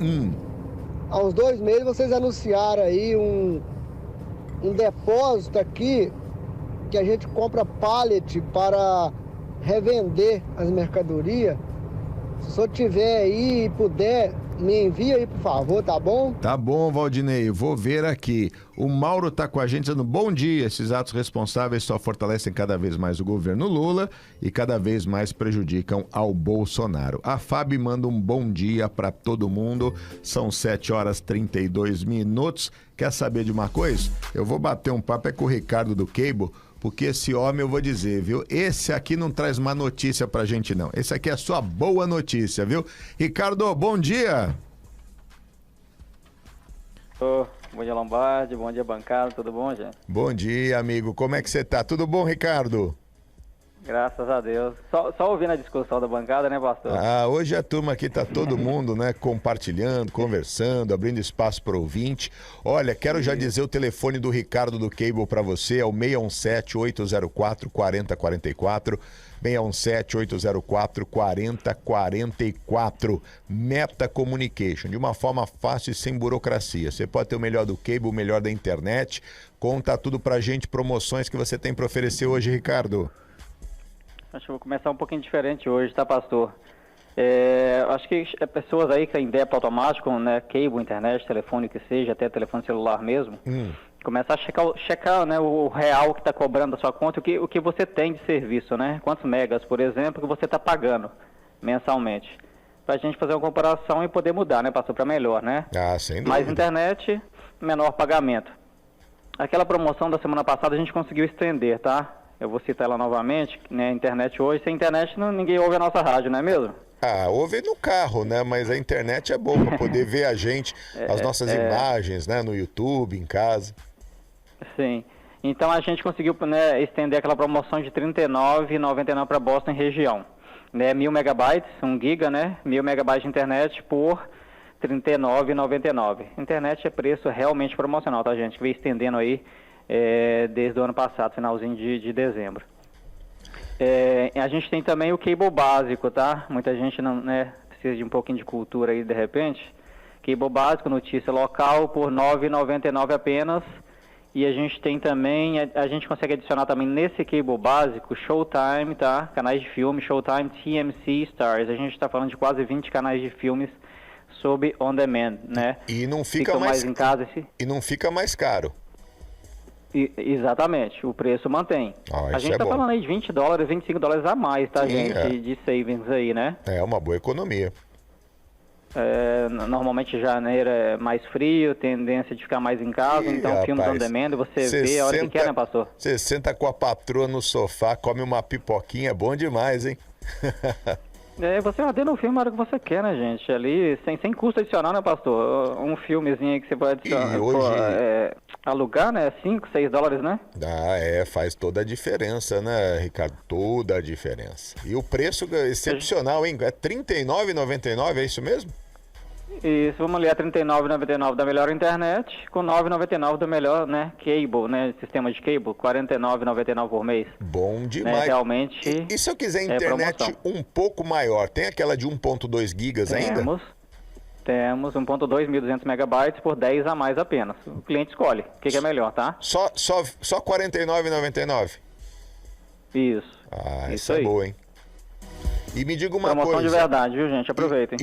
Speaker 15: há uns 2 meses vocês anunciaram aí um depósito aqui que a gente compra pallet para revender as mercadorias. Se o senhor tiver aí e puder, me envia aí, por favor, tá bom?
Speaker 3: Tá bom, Valdinei, vou ver aqui. O Mauro tá com a gente dizendo: bom dia, esses atos responsáveis só fortalecem cada vez mais o governo Lula e cada vez mais prejudicam ao Bolsonaro. A Fábio manda um bom dia para todo mundo, são 7h32. Quer saber de uma coisa? Eu vou bater um papo com o Ricardo do Cable, porque esse homem, eu vou dizer, viu? Esse aqui não traz má notícia pra gente, não. Esse aqui é só boa notícia, viu? Ricardo, bom dia.
Speaker 16: Bom dia, Lombardi. Bom dia, bancada. Tudo bom, gente?
Speaker 3: Bom dia, amigo. Como é que você tá? Tudo bom, Ricardo?
Speaker 16: Graças a Deus. Só ouvindo a discussão da bancada, né, pastor?
Speaker 3: Hoje a turma aqui tá todo mundo, né, compartilhando, conversando, abrindo espaço para ouvinte. Olha, quero já dizer o telefone do Ricardo do Cable para você, é o 617-804-4044, 617-804-4044, Meta Communication, de uma forma fácil e sem burocracia. Você pode ter o melhor do Cable, o melhor da internet. Conta tudo pra gente, promoções que você tem para oferecer hoje, Ricardo.
Speaker 16: Acho que eu vou começar um pouquinho diferente hoje, tá, pastor? Acho que pessoas aí que têm débito automático, né, cable, internet, telefone, que seja, até telefone celular mesmo, começar a checar, né, o real que está cobrando da sua conta, o que você tem de serviço, né? Quantos megas, por exemplo, que você está pagando mensalmente. Pra gente fazer uma comparação e poder mudar, né, pastor, para melhor, né?
Speaker 3: Sem dúvida.
Speaker 16: Mais internet, menor pagamento. Aquela promoção da semana passada a gente conseguiu estender, tá? eu vou citar ela novamente, né? A internet hoje, sem internet ninguém ouve a nossa rádio, não é mesmo?
Speaker 3: Ouve no carro, né? Mas a internet é boa para poder ver a gente, as nossas imagens, né? No YouTube, em casa.
Speaker 16: Sim. Então a gente conseguiu, né, estender aquela promoção de R$ 39,99 para Boston região. Né, 1.000 megabytes, 1 giga, né? 1.000 megabytes de internet por R$ 39,99. Internet é preço realmente promocional, tá, gente? Que vem estendendo aí desde o ano passado, finalzinho de dezembro. A gente tem também o cable básico, tá? Muita gente não, né, precisa de um pouquinho de cultura aí de repente. Cable básico, notícia local, por R$ 9,99 apenas. E a gente tem também, a gente consegue adicionar também nesse cable básico Showtime, tá? Canais de filme, Showtime, TMC, Stars. A gente está falando de quase 20 canais de filmes sob on demand, né?
Speaker 3: E não fica mais
Speaker 16: em casa.
Speaker 3: E não fica mais caro.
Speaker 16: Exatamente, o preço mantém. A gente está falando aí de $20, $25 a mais, tá, gente? De savings aí, né?
Speaker 3: É uma boa economia.
Speaker 16: Normalmente janeiro é mais frio, tendência de ficar mais em casa, então filmes on demand, você vê a hora que quer, né, pastor?
Speaker 3: Você senta com a patroa no sofá, come uma pipoquinha, é bom demais, hein?
Speaker 16: Você ordena um filme na hora que você quer, né, gente? Ali, sem custo adicional, né, pastor? Um filmezinho aí que você pode alugar, né? $5, $6, né?
Speaker 3: Faz toda a diferença, né, Ricardo? Toda a diferença. E o preço é excepcional, hein? É R$ 39,99, é isso mesmo?
Speaker 16: Isso, vamos ali, a R$ 39,99 da melhor internet, com R$ 9,99 do melhor, né, cable, né, sistema de cable, R$ 49,99 por mês.
Speaker 3: Bom demais.
Speaker 16: Né, realmente.
Speaker 3: E se eu quiser internet um pouco maior, tem aquela de 1.2 gigas ainda?
Speaker 16: Temos 1.2, 1.200 megabytes por 10 a mais apenas. O cliente escolhe o que é melhor, tá?
Speaker 3: Só R$ 49,99?
Speaker 16: Isso.
Speaker 3: Isso é boa, hein? E me diga uma
Speaker 16: promoção
Speaker 3: coisa.
Speaker 16: De verdade, viu, gente? Aproveitem.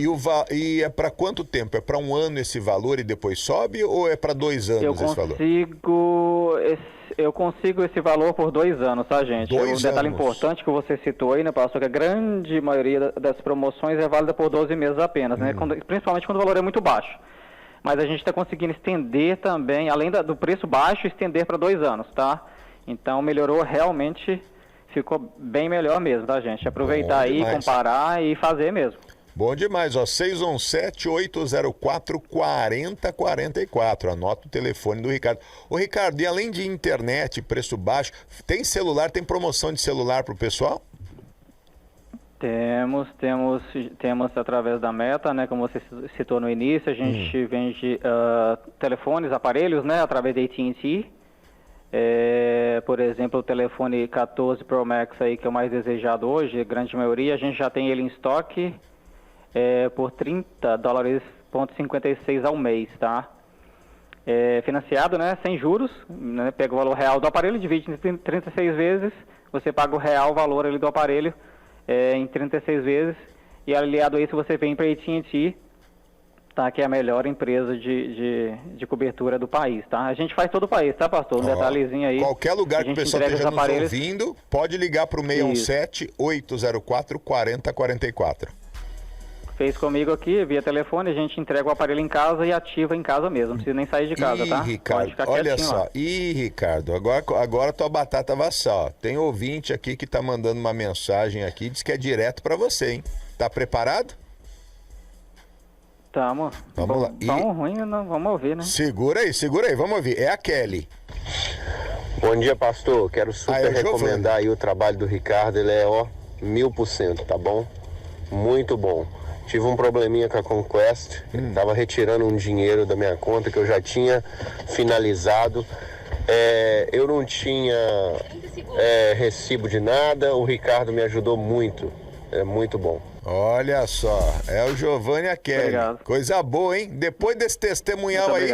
Speaker 3: E é para quanto tempo? É para 1 ano esse valor e depois sobe ou é para 2 anos esse valor?
Speaker 16: Eu consigo esse valor por 2 anos, tá, gente? Um detalhe importante que você citou aí, né, pastor, que a grande maioria das promoções é válida por 12 meses apenas, né? Principalmente quando o valor é muito baixo. Mas a gente está conseguindo estender também, além do preço baixo, estender para 2 anos, tá? Então melhorou realmente. Ficou bem melhor mesmo, tá, gente? Aproveitar aí, comparar e fazer mesmo.
Speaker 3: Bom demais, ó. 617-804-4044. Anota o telefone do Ricardo. Ô, Ricardo, e além de internet, preço baixo, tem celular, tem promoção de celular pro pessoal?
Speaker 16: Temos através da Meta, né? Como você citou no início, a gente vende telefones, aparelhos, né? Através da AT&T. Por exemplo, o telefone 14 Pro Max aí, que é o mais desejado hoje, a grande maioria, a gente já tem ele em estoque por $30,56 ao mês, tá? Financiado, né, sem juros, né, pega o valor real do aparelho, divide em 36 vezes, você paga o real valor ali do aparelho em 36 vezes, e aliado a isso você vem para a AT&T, tá, que é a melhor empresa de cobertura do país, tá? A gente faz todo o país, tá, pastor? Um detalhezinho aí.
Speaker 3: Qualquer lugar que o pessoal esteja nos ouvindo, pode ligar para o 617-804-4044.
Speaker 16: Fez comigo aqui, via telefone, a gente entrega o aparelho em casa e ativa em casa mesmo, não precisa nem sair de casa, tá?
Speaker 3: Ricardo, olha só. Ricardo, agora tua batata vai só. Tem ouvinte aqui que tá mandando uma mensagem aqui, diz que é direto para você, hein? Tá preparado?
Speaker 16: Tá, amor.
Speaker 3: Vamos lá.
Speaker 16: Tão ruim, não, vamos ouvir, né?
Speaker 3: Segura aí, vamos ouvir. É a Kelly.
Speaker 17: Bom dia, pastor. Quero super recomendar aí o trabalho do Ricardo. Ele é, 1000%, tá bom? Muito bom. Tive um probleminha com a Conquest. Tava retirando um dinheiro da minha conta que eu já tinha finalizado. Eu não tinha recibo de nada. O Ricardo me ajudou muito. É muito bom.
Speaker 3: Olha só, é o Giovanni e a Kelly.
Speaker 16: Obrigado.
Speaker 3: Coisa boa, hein? Depois desse testemunhal aí,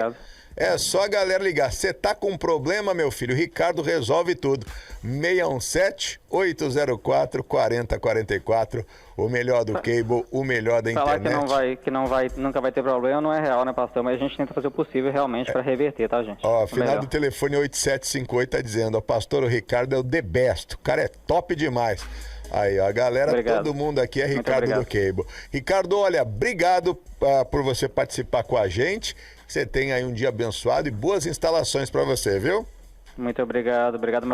Speaker 3: é só a galera ligar. Você tá com um problema, meu filho? O Ricardo resolve tudo. 617-804-4044. O melhor do cable, o melhor da internet.
Speaker 16: Falar que nunca vai ter problema não é real, né, pastor? Mas a gente tenta fazer o possível realmente para reverter, tá, gente?
Speaker 3: Final do telefone 8758 tá dizendo, pastor, o Ricardo é o the best. O cara é top demais. Aí, a galera, todo mundo aqui é Ricardo do Cable. Ricardo, olha, obrigado por você participar com a gente. Você tem aí um dia abençoado e boas instalações para você, viu?
Speaker 16: Muito obrigado. Obrigado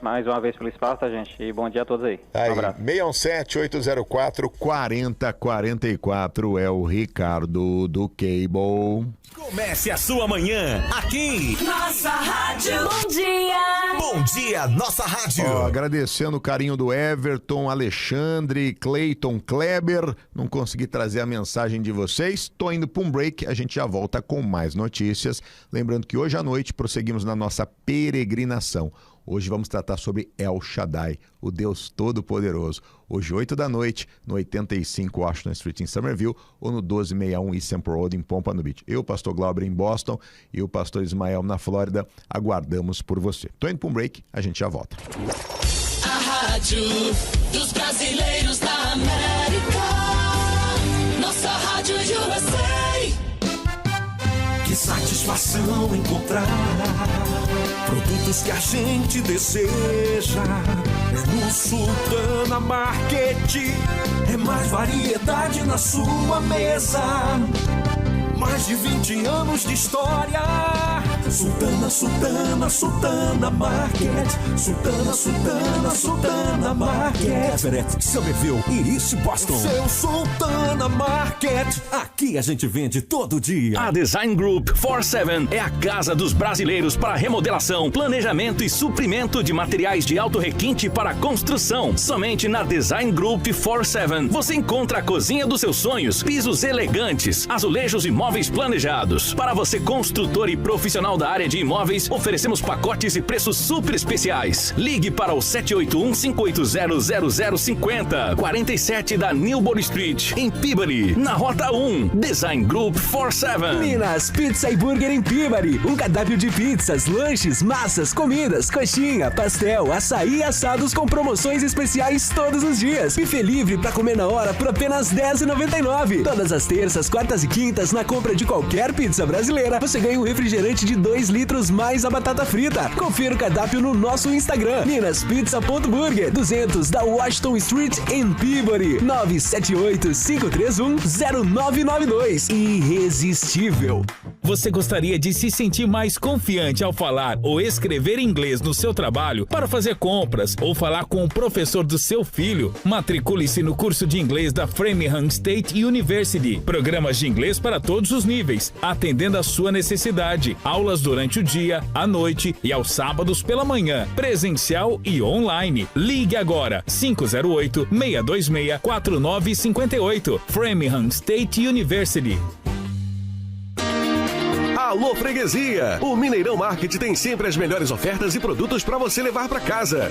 Speaker 16: mais uma vez pelo espaço, tá, gente? E bom dia a todos aí.
Speaker 3: Aí,
Speaker 16: um abraço.
Speaker 3: 617-804-4044 é o Ricardo do Cable.
Speaker 1: Comece a sua manhã aqui.
Speaker 8: Nossa Rádio. Bom dia.
Speaker 1: Bom dia, Nossa Rádio.
Speaker 3: Agradecendo o carinho do Everton, Alexandre, Cleiton, Kleber. Não consegui trazer a mensagem de vocês. Tô indo para um break. A gente já volta com mais notícias. Lembrando que hoje à noite prosseguimos na nossa peregrinação. Hoje vamos tratar sobre El Shaddai, o Deus Todo-Poderoso. Hoje, 8 da noite, no 85 Washington Street em Somerville ou no 1261 East Central Road em Pompano Beach. Eu, pastor Glauber, em Boston e o pastor Ismael na Flórida, aguardamos por você. Tô indo para um break, a gente já volta.
Speaker 8: A Rádio dos Brasileiros da América. Nossa Rádio USA.
Speaker 18: Que satisfação encontrar produtos que a gente deseja. É no Sultana Market. É mais variedade na sua mesa. Mais de 20 anos de história. Sultana, Sultana, Sultana Market. Sultana, Sultana, Sultana Market. Everett, Somerville e East Boston. Seu Sultana Market. Aqui a gente vende todo dia.
Speaker 9: A Design Group 47 é a casa dos brasileiros para remodelação, planejamento e suprimento de materiais de alto requinte para construção. Somente na Design Group 47 você encontra a cozinha dos seus sonhos, pisos elegantes, azulejos e móveis planejados. Para você, construtor e profissional da área de imóveis, oferecemos pacotes e preços super especiais. Ligue para o 781-580-0050, 47 da Newbury Street, em Peabody, na Rota 1. Design Group 47.
Speaker 19: Minas Pizza e Burger em Peabody. Um cardápio de pizzas, lanches, massas, comidas, coxinha, pastel, açaí e assados com promoções especiais todos os dias. Buffet livre para comer na hora por apenas R$10,99. Todas as terças, quartas e quintas, na compra de qualquer pizza brasileira, você ganha um refrigerante de 2 litros mais a batata frita. Confira o cardápio no nosso Instagram, minaspizza.burger, 200 da Washington Street em Peabody, 978-531-0992. Irresistível.
Speaker 12: Você gostaria de se sentir mais confiante ao falar ou escrever inglês no seu trabalho para fazer compras ou falar com o professor do seu filho? Matricule-se no curso de inglês da Framingham State University. Programas de inglês para todos os níveis, atendendo à sua necessidade. Aulas durante o dia, à noite e aos sábados pela manhã, presencial e online. Ligue agora, 508-626-4958. Framingham State University.
Speaker 10: Alô Freguesia! O Mineirão Market tem sempre as melhores ofertas e produtos para você levar para casa.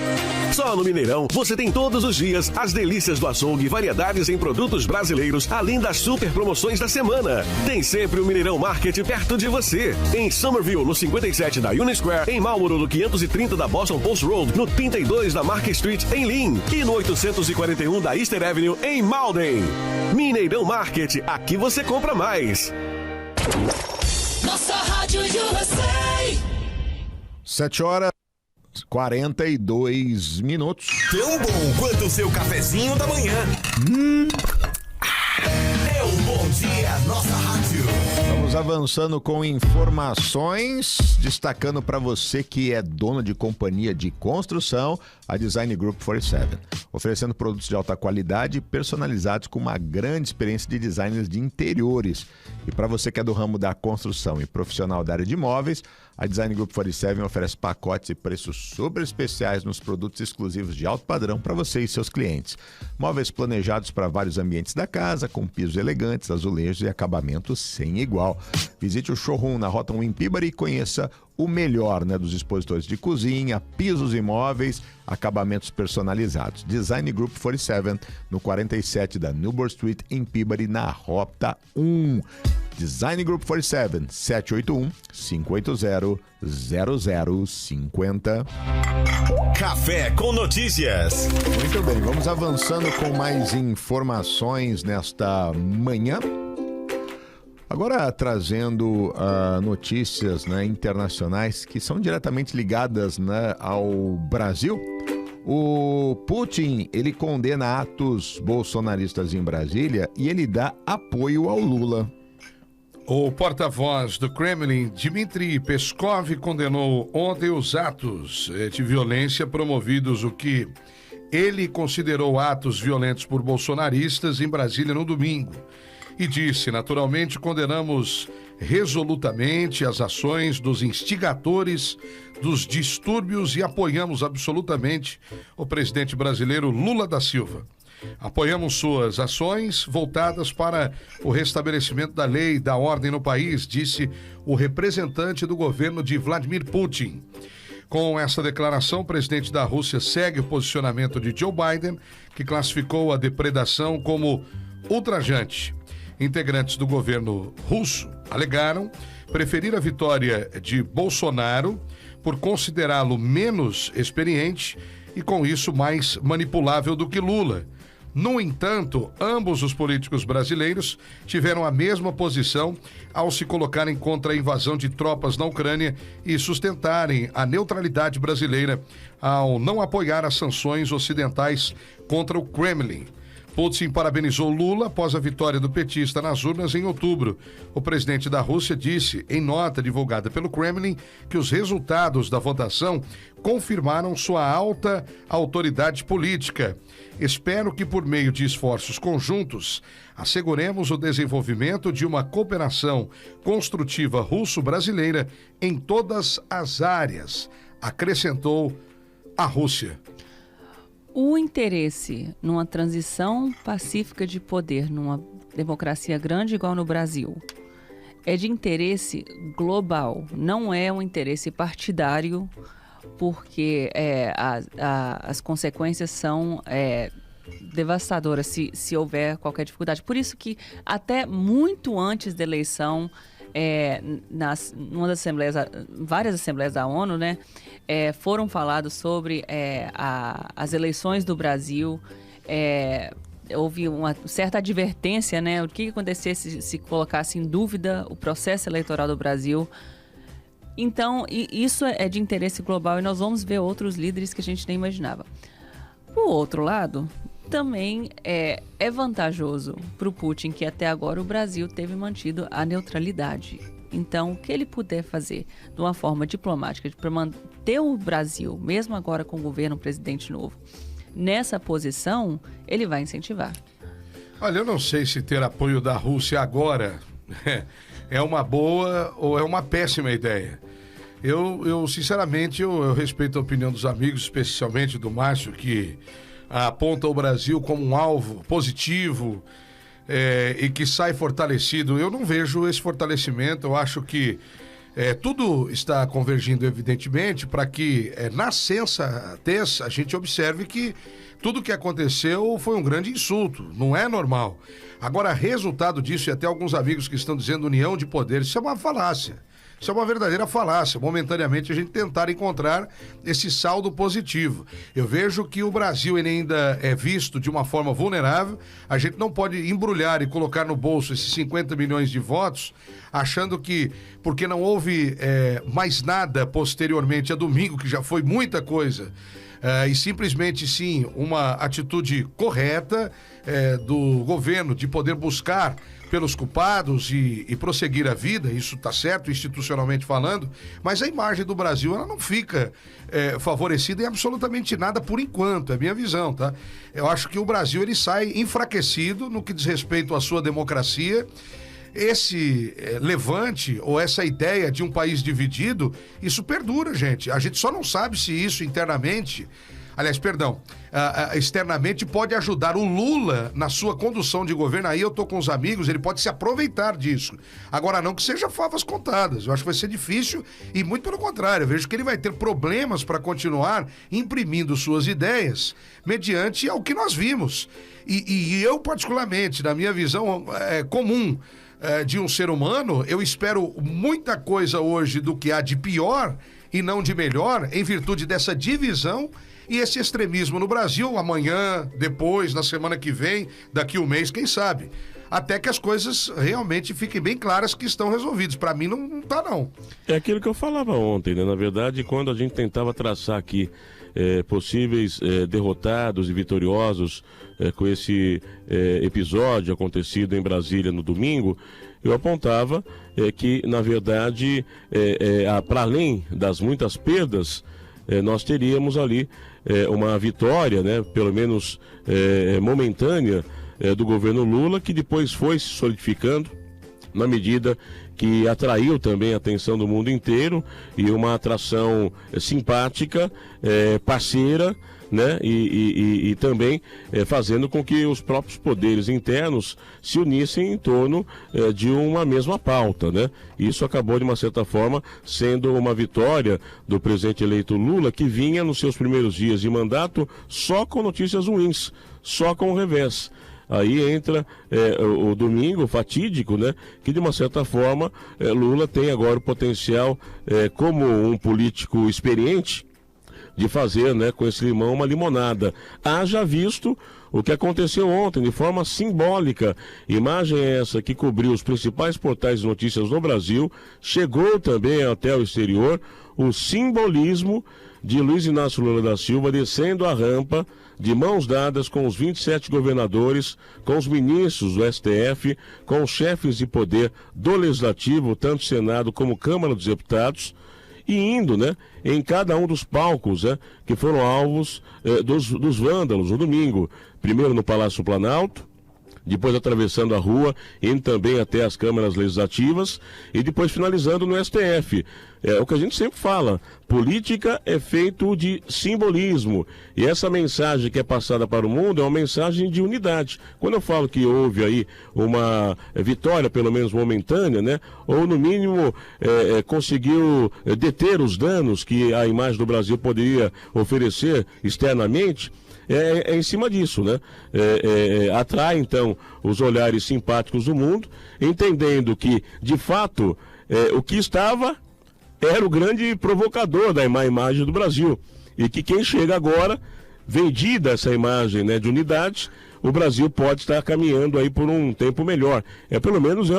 Speaker 10: Só no Mineirão você tem todos os dias as delícias do açougue, variedades em produtos brasileiros, além das super promoções da semana. Tem sempre o Mineirão Market perto de você. Em Somerville, no 57 da Union Square, em Marlboro, no 530 da Boston Post Road, no 32 da Market Street, em Lynn, e no 841 da Easter Avenue, em Malden. Mineirão Market, aqui você compra mais.
Speaker 8: Nossa Rádio USA.
Speaker 3: 7h42.
Speaker 1: Tão bom quanto o seu cafezinho da manhã. É o Bom Dia Nossa Rádio.
Speaker 3: Vamos avançando com informações, destacando para você que é dono de companhia de construção, a Design Group 47, oferecendo produtos de alta qualidade personalizados com uma grande experiência de designers de interiores. E para você que é do ramo da construção e profissional da área de imóveis, a Design Group 47 oferece pacotes e preços super especiais nos produtos exclusivos de alto padrão para você e seus clientes. Móveis planejados para vários ambientes da casa, com pisos elegantes, azulejos e acabamentos sem igual. Visite o showroom na Rota 1 em Peabody e conheça o melhor, dos expositores de cozinha, pisos e móveis, acabamentos personalizados. Design Group 47, no 47 da Newbury Street, em Peabody, na Rota 1. Design Group 47, 781-580-0050.
Speaker 1: Café com notícias.
Speaker 3: Muito bem, vamos avançando com mais informações nesta manhã. Agora trazendo notícias internacionais que são diretamente ligadas ao Brasil. O Putin, ele condena atos bolsonaristas em Brasília e ele dá apoio ao Lula.
Speaker 4: O porta-voz do Kremlin, Dmitry Peskov, condenou ontem os atos de violência promovidos, o que ele considerou atos violentos por bolsonaristas em Brasília no domingo. E disse, naturalmente, condenamos resolutamente as ações dos instigadores dos distúrbios e apoiamos absolutamente o presidente brasileiro Lula da Silva. Apoiamos suas ações voltadas para o restabelecimento da lei e da ordem no país, disse o representante do governo de Vladimir Putin. Com essa declaração, o presidente da Rússia segue o posicionamento de Joe Biden, que classificou a depredação como ultrajante. Integrantes do governo russo alegaram preferir a vitória de Bolsonaro por considerá-lo menos experiente e, com isso, mais manipulável do que Lula. No entanto, ambos os políticos brasileiros tiveram a mesma posição ao se colocarem contra a invasão de tropas na Ucrânia e sustentarem a neutralidade brasileira ao não apoiar as sanções ocidentais contra o Kremlin. Putin parabenizou Lula após a vitória do petista nas urnas em outubro. O presidente da Rússia disse, em nota divulgada pelo Kremlin, que os resultados da votação confirmaram sua alta autoridade política. Espero que, por meio de esforços conjuntos, asseguremos o desenvolvimento de uma cooperação construtiva russo-brasileira em todas as áreas, acrescentou a Rússia.
Speaker 7: O interesse numa transição pacífica de poder, numa democracia grande igual no Brasil, é de interesse global, não é um interesse partidário, porque as consequências são devastadoras se houver qualquer dificuldade. Por isso que até muito antes da eleição, numa das assembleias, várias assembleias da ONU, né, foram falados sobre as eleições do Brasil. Houve uma certa advertência, né, o que acontecesse se colocasse em dúvida o processo eleitoral do Brasil. Então, isso é de interesse global e nós vamos ver outros líderes que a gente nem imaginava. Por outro lado, também é vantajoso para o Putin que até agora o Brasil teve mantido a neutralidade. Então, o que ele puder fazer de uma forma diplomática para manter o Brasil, mesmo agora com o governo, presidente novo, nessa posição, ele vai incentivar.
Speaker 4: Olha, eu não sei se ter apoio da Rússia agora é uma boa ou é uma péssima ideia. Eu sinceramente, eu respeito a opinião dos amigos, especialmente do Márcio, que aponta o Brasil como um alvo positivo e que sai fortalecido. Eu não vejo esse fortalecimento. Eu acho que tudo está convergindo, evidentemente, para que na sensatez a gente observe que tudo que aconteceu foi um grande insulto. Não é normal. Agora, resultado disso, e até alguns amigos que estão dizendo união de poderes, isso é uma falácia. Isso é uma verdadeira falácia. Momentaneamente a gente tentar encontrar esse saldo positivo. Eu vejo que o Brasil ele ainda é visto de uma forma vulnerável. A gente não pode embrulhar e colocar no bolso esses 50 milhões de votos, achando que, porque não houve mais nada posteriormente a domingo, que já foi muita coisa, e simplesmente sim uma atitude correta do governo de poder buscar pelos culpados e prosseguir a vida, isso está certo institucionalmente falando, mas a imagem do Brasil ela não fica favorecida em absolutamente nada por enquanto, é minha visão, tá? Eu acho que o Brasil ele sai enfraquecido no que diz respeito à sua democracia. Esse levante ou essa ideia de um país dividido, isso perdura, gente. A gente só não sabe se isso internamente, externamente pode ajudar o Lula na sua condução de governo. Aí eu tô com os amigos, ele pode se aproveitar disso. Agora não que seja favas contadas. Eu acho que vai ser difícil e muito pelo contrário. Eu vejo que ele vai ter problemas para continuar imprimindo suas ideias mediante ao que nós vimos. E eu particularmente, na minha visão comum, de um ser humano, eu espero muita coisa hoje do que há de pior e não de melhor, em virtude dessa divisão e esse extremismo no Brasil, amanhã, depois, na semana que vem, daqui um mês, quem sabe, até que as coisas realmente fiquem bem claras que estão resolvidas. Para mim não tá não.
Speaker 5: É aquilo que eu falava ontem, né? Na verdade, quando a gente tentava traçar aqui possíveis derrotados e vitoriosos com esse episódio acontecido em Brasília no domingo, eu apontava que, na verdade, para além das muitas perdas, nós teríamos ali uma vitória, né, pelo menos momentânea, do governo Lula, que depois foi se solidificando na medida que atraiu também a atenção do mundo inteiro e uma atração simpática, parceira, né? E também fazendo com que os próprios poderes internos se unissem em torno de uma mesma pauta, né? Isso acabou, de uma certa forma, sendo uma vitória do presidente eleito Lula, que vinha nos seus primeiros dias de mandato só com notícias ruins, só com o revés. Aí entra o domingo fatídico, né? Que, de uma certa forma, Lula tem agora o potencial, como um político experiente, de fazer, né, com esse limão uma limonada. Haja visto o que aconteceu ontem, de forma simbólica. Imagem essa que cobriu os principais portais de notícias no Brasil, chegou também até o exterior, o simbolismo de Luiz Inácio Lula da Silva descendo a rampa, de mãos dadas com os 27 governadores, com os ministros do STF, com os chefes de poder do Legislativo, tanto Senado como Câmara dos Deputados, e indo, né, em cada um dos palcos, né, que foram alvos dos vândalos no domingo. Primeiro no Palácio Planalto, depois atravessando a rua, indo também até as câmaras legislativas e depois finalizando no STF. É o que a gente sempre fala, política é feito de simbolismo, e essa mensagem que é passada para o mundo é uma mensagem de unidade. Quando eu falo que houve aí uma vitória, pelo menos momentânea, né, ou no mínimo conseguiu deter os danos que a imagem do Brasil poderia oferecer externamente, é em cima disso, né? Atrai, então, os olhares simpáticos do mundo, entendendo que, de fato, o que estava era o grande provocador da má imagem do Brasil. E que quem chega agora, vendida essa imagem, né, de unidade, o Brasil pode estar caminhando aí por um tempo melhor. Pelo menos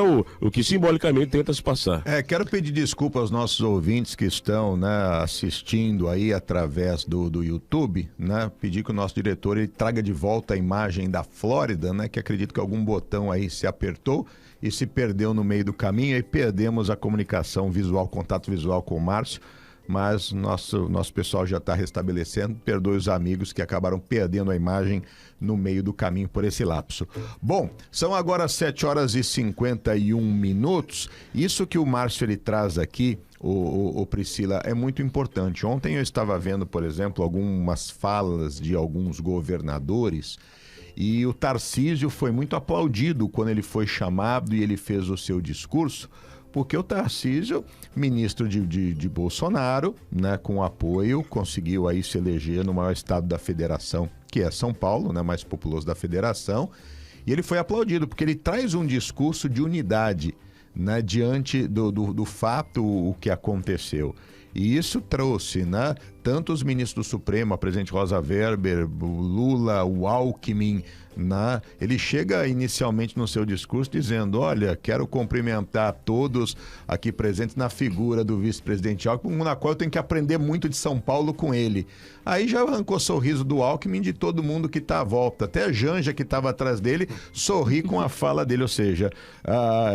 Speaker 5: o que simbolicamente tenta se passar. Quero pedir desculpa aos nossos ouvintes que estão, né, assistindo aí através do YouTube, né? Pedir que o nosso diretor ele traga de volta a imagem da Flórida, né? Que acredito que algum botão aí se apertou e se perdeu no meio do caminho, e perdemos a comunicação visual, contato visual com o Márcio. Mas nosso pessoal já está restabelecendo. Perdoe os amigos que acabaram perdendo a imagem no meio do caminho por esse lapso. Bom, são agora 7h51. Isso que o Márcio ele traz aqui, o Priscila, é muito importante. Ontem eu estava vendo, por exemplo, algumas falas de alguns governadores, e o Tarcísio foi muito aplaudido quando ele foi chamado e ele fez o seu discurso, porque o Tarcísio, ministro de Bolsonaro, né, com apoio, conseguiu aí se eleger no maior estado da federação, que é São Paulo, né, mais populoso da federação, e ele foi aplaudido, porque ele traz um discurso de unidade, né, diante do fato o que aconteceu. E isso trouxe, né, tanto os ministros do Supremo, a presidente Rosa Weber, o Lula, o Alckmin, né, ele chega inicialmente no seu discurso dizendo: olha, quero cumprimentar todos aqui presentes na figura do vice-presidente Alckmin, na qual eu tenho que aprender muito de São Paulo com ele. Aí já arrancou sorriso do Alckmin, de todo mundo que está à volta. Até a Janja, que estava atrás dele, sorri com a fala dele, ou seja,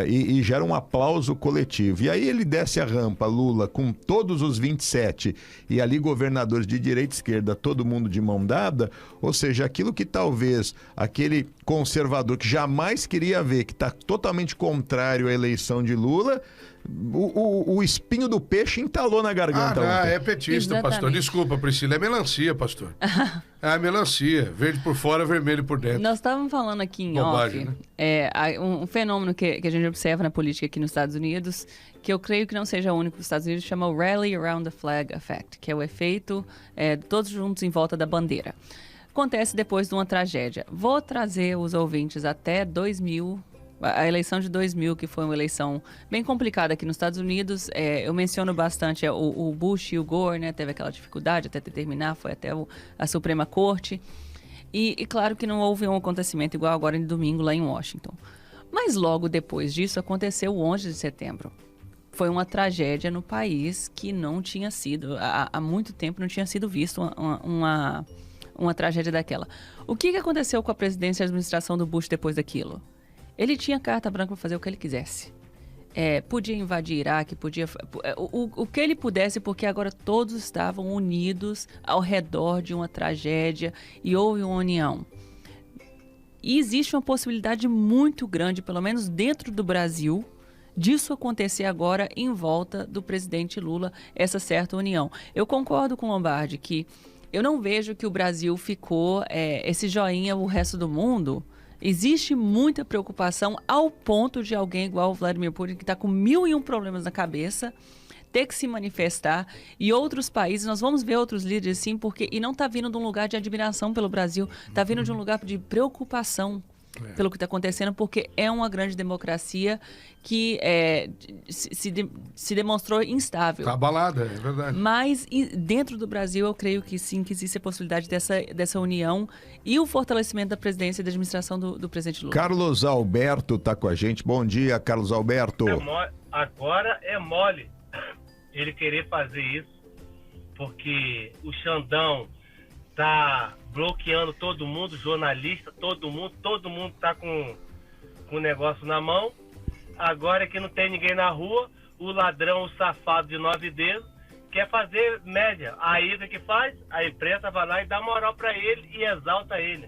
Speaker 5: e gera um aplauso coletivo. E aí ele desce a rampa, Lula, com todos os 27, e ali governadores de direita e esquerda, todo mundo de mão dada, ou seja, aquilo que talvez aquele conservador que jamais queria ver, que está totalmente contrário à eleição de Lula, o espinho do peixe entalou na garganta.
Speaker 4: É petista, exatamente. Pastor. Desculpa, Priscila, é melancia, pastor. É melancia, verde por fora, vermelho por dentro.
Speaker 7: Nós estávamos falando aqui em
Speaker 4: bobagem,
Speaker 7: off,
Speaker 4: né?
Speaker 7: Um fenômeno que a gente observa na política aqui nos Estados Unidos, que eu creio que não seja único nos Estados Unidos, chama o Rally Around the Flag Effect, que é o efeito todos juntos em volta da bandeira. Acontece depois de uma tragédia. Vou trazer os ouvintes até 2000, a eleição de 2000, que foi uma eleição bem complicada aqui nos Estados Unidos. Eu menciono bastante o Bush e o Gore, né? Teve aquela dificuldade até terminar, foi até a Suprema Corte. E claro que não houve um acontecimento igual agora em domingo lá em Washington. Mas logo depois disso aconteceu o 11 de setembro. foi uma tragédia no país que não tinha sido, há muito tempo não tinha sido visto uma tragédia daquela. O que aconteceu com a presidência e a administração do Bush depois daquilo? Ele tinha carta branca para fazer o que ele quisesse. Podia invadir Iraque, podia... O que ele pudesse, porque agora todos estavam unidos ao redor de uma tragédia e houve uma união. E existe uma possibilidade muito grande, pelo menos dentro do Brasil, disso acontecer agora em volta do presidente Lula, essa certa união. Eu concordo com o Lombardi que eu não vejo que o Brasil ficou esse joinha o resto do mundo. Existe muita preocupação ao ponto de alguém igual o Vladimir Putin, que está com 1001 problemas na cabeça, ter que se manifestar. E outros países, nós vamos ver outros líderes sim, e não está vindo de um lugar de admiração pelo Brasil, está vindo de um lugar de preocupação pelo que está acontecendo, porque é uma grande democracia que se demonstrou instável.
Speaker 4: Está abalada, é verdade.
Speaker 7: Mas dentro do Brasil, eu creio que sim, que existe a possibilidade dessa união e o fortalecimento da presidência e da administração do presidente Lula.
Speaker 3: Carlos Alberto está com a gente. Bom dia, Carlos Alberto.
Speaker 20: Agora é mole ele querer fazer isso, porque o Xandão tá bloqueando todo mundo, jornalista, todo mundo tá com o negócio na mão. Agora que não tem ninguém na rua, o ladrão, o safado de 9 dedos, quer fazer média. Aí o que faz? A imprensa vai lá e dá moral para ele e exalta ele.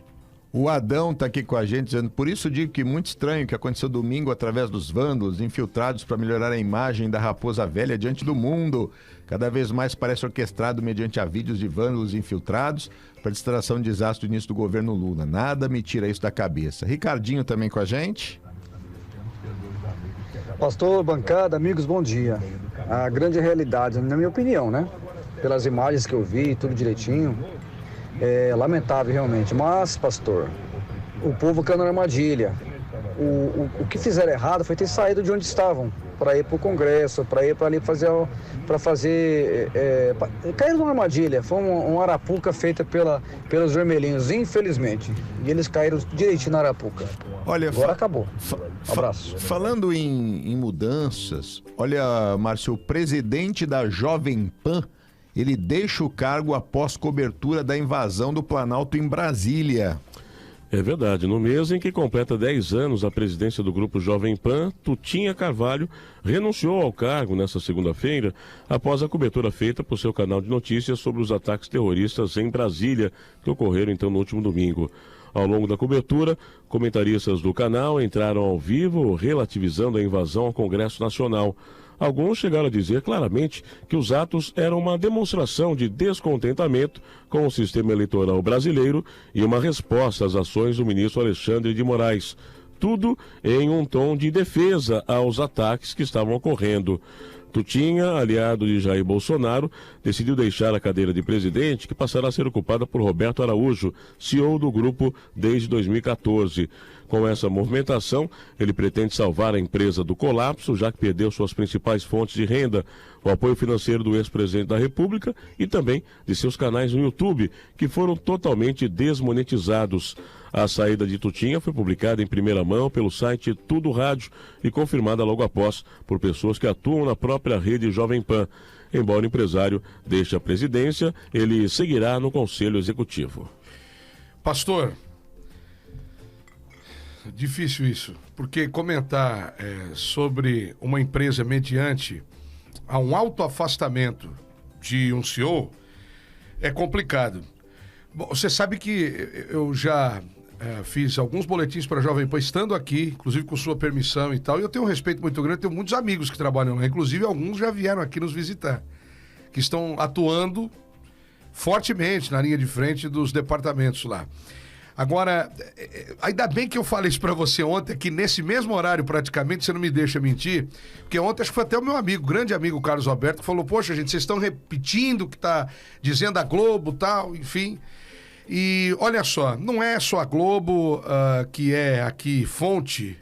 Speaker 3: O Adão está aqui com a gente dizendo, por isso digo que muito estranho o que aconteceu domingo através dos vândalos infiltrados para melhorar a imagem da Raposa Velha diante do mundo. Cada vez mais parece orquestrado mediante a vídeos de vândalos infiltrados para distração de desastre do início do governo Lula. Nada me tira isso da cabeça. Ricardinho também com a gente.
Speaker 21: Pastor, bancada, amigos, bom dia. A grande realidade, na minha opinião, né? Pelas imagens que eu vi, tudo direitinho, é lamentável realmente. Mas, pastor, o povo caiu na armadilha. O que fizeram errado foi ter saído de onde estavam para ir para o Congresso, para ir para ali fazer... caíram numa armadilha. Foi uma arapuca feita pelos vermelhinhos, infelizmente. E eles caíram direitinho na arapuca.
Speaker 3: Olha,
Speaker 21: agora acabou. Abraço.
Speaker 3: Falando em mudanças, olha, Márcio, o presidente da Jovem Pan, ele deixa o cargo após cobertura da invasão do Planalto em Brasília.
Speaker 5: É verdade. No mês em que completa 10 anos a presidência do Grupo Jovem Pan, Tutinha Carvalho renunciou ao cargo nesta segunda-feira após a cobertura feita por seu canal de notícias sobre os ataques terroristas em Brasília, que ocorreram então no último domingo. Ao longo da cobertura, comentaristas do canal entraram ao vivo relativizando a invasão ao Congresso Nacional. Alguns chegaram a dizer claramente que os atos eram uma demonstração de descontentamento com o sistema eleitoral brasileiro e uma resposta às ações do ministro Alexandre de Moraes. Tudo em um tom de defesa aos ataques que estavam ocorrendo. Tutinha, aliado de Jair Bolsonaro, decidiu deixar a cadeira de presidente, que passará a ser ocupada por Roberto Araújo, CEO do grupo desde 2014. Com essa movimentação, ele pretende salvar a empresa do colapso, já que perdeu suas principais fontes de renda, o apoio financeiro do ex-presidente da República e também de seus canais no YouTube, que foram totalmente desmonetizados. A saída de Tutinha foi publicada em primeira mão pelo site Tudo Rádio e confirmada logo após por pessoas que atuam na própria rede Jovem Pan. Embora o empresário deixe a presidência, ele seguirá no Conselho Executivo.
Speaker 4: Pastor, difícil isso, porque comentar sobre uma empresa mediante a um autoafastamento de um CEO é complicado. Bom, você sabe que eu já fiz alguns boletins para a Jovem Pan estando aqui, inclusive com sua permissão e tal, e eu tenho um respeito muito grande, tenho muitos amigos que trabalham lá, inclusive alguns já vieram aqui nos visitar, que estão atuando fortemente na linha de frente dos departamentos lá. Agora, ainda bem que eu falei isso pra você ontem, que nesse mesmo horário praticamente, você não me deixa mentir, porque ontem acho que foi até o meu amigo, grande amigo Carlos Alberto, que falou, poxa gente, vocês estão repetindo o que tá dizendo a Globo e tal, enfim. E olha só, não é só a Globo que é aqui fonte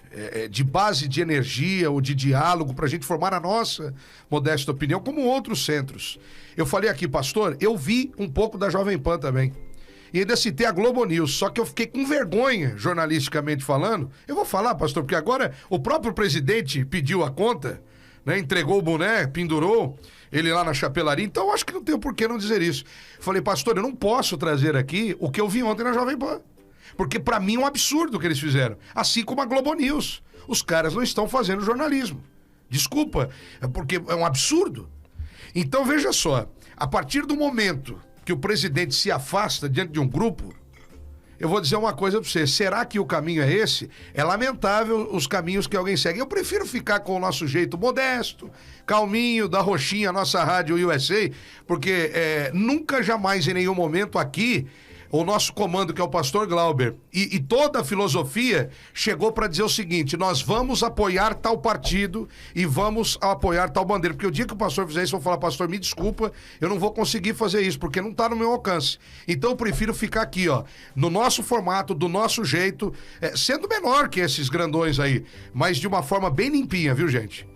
Speaker 4: de base de energia ou de diálogo pra gente formar a nossa modesta opinião, como outros centros. Eu falei aqui, pastor, eu vi um pouco da Jovem Pan também. E ainda citei a Globo News, só que eu fiquei com vergonha, jornalisticamente falando. Eu vou falar, pastor, porque agora o próprio presidente pediu a conta, né? Entregou o boné, pendurou ele lá na chapelaria. Então, eu acho que não tem por que não dizer isso. Falei, pastor, eu não posso trazer aqui o que eu vi ontem na Jovem Pan. Porque pra mim é um absurdo o que eles fizeram. Assim como a Globo News. Os caras não estão fazendo jornalismo. Desculpa, porque é um absurdo. Então, veja só. A partir do momento que o presidente se afasta diante de um grupo, eu vou dizer uma coisa pra você. Será que o caminho é esse? É lamentável os caminhos que alguém segue. Eu prefiro ficar com o nosso jeito modesto, calminho, da roxinha, nossa rádio USA, porque nunca, jamais, em nenhum momento aqui, o nosso comando, que é o pastor Glauber, e toda a filosofia chegou para dizer o seguinte: nós vamos apoiar tal partido e vamos apoiar tal bandeira. Porque o dia que o pastor fizer isso, eu vou falar, pastor, me desculpa, eu não vou conseguir fazer isso, porque não tá no meu alcance. Então eu prefiro ficar aqui, ó, no nosso formato, do nosso jeito, sendo menor que esses grandões aí, mas de uma forma bem limpinha, viu, gente?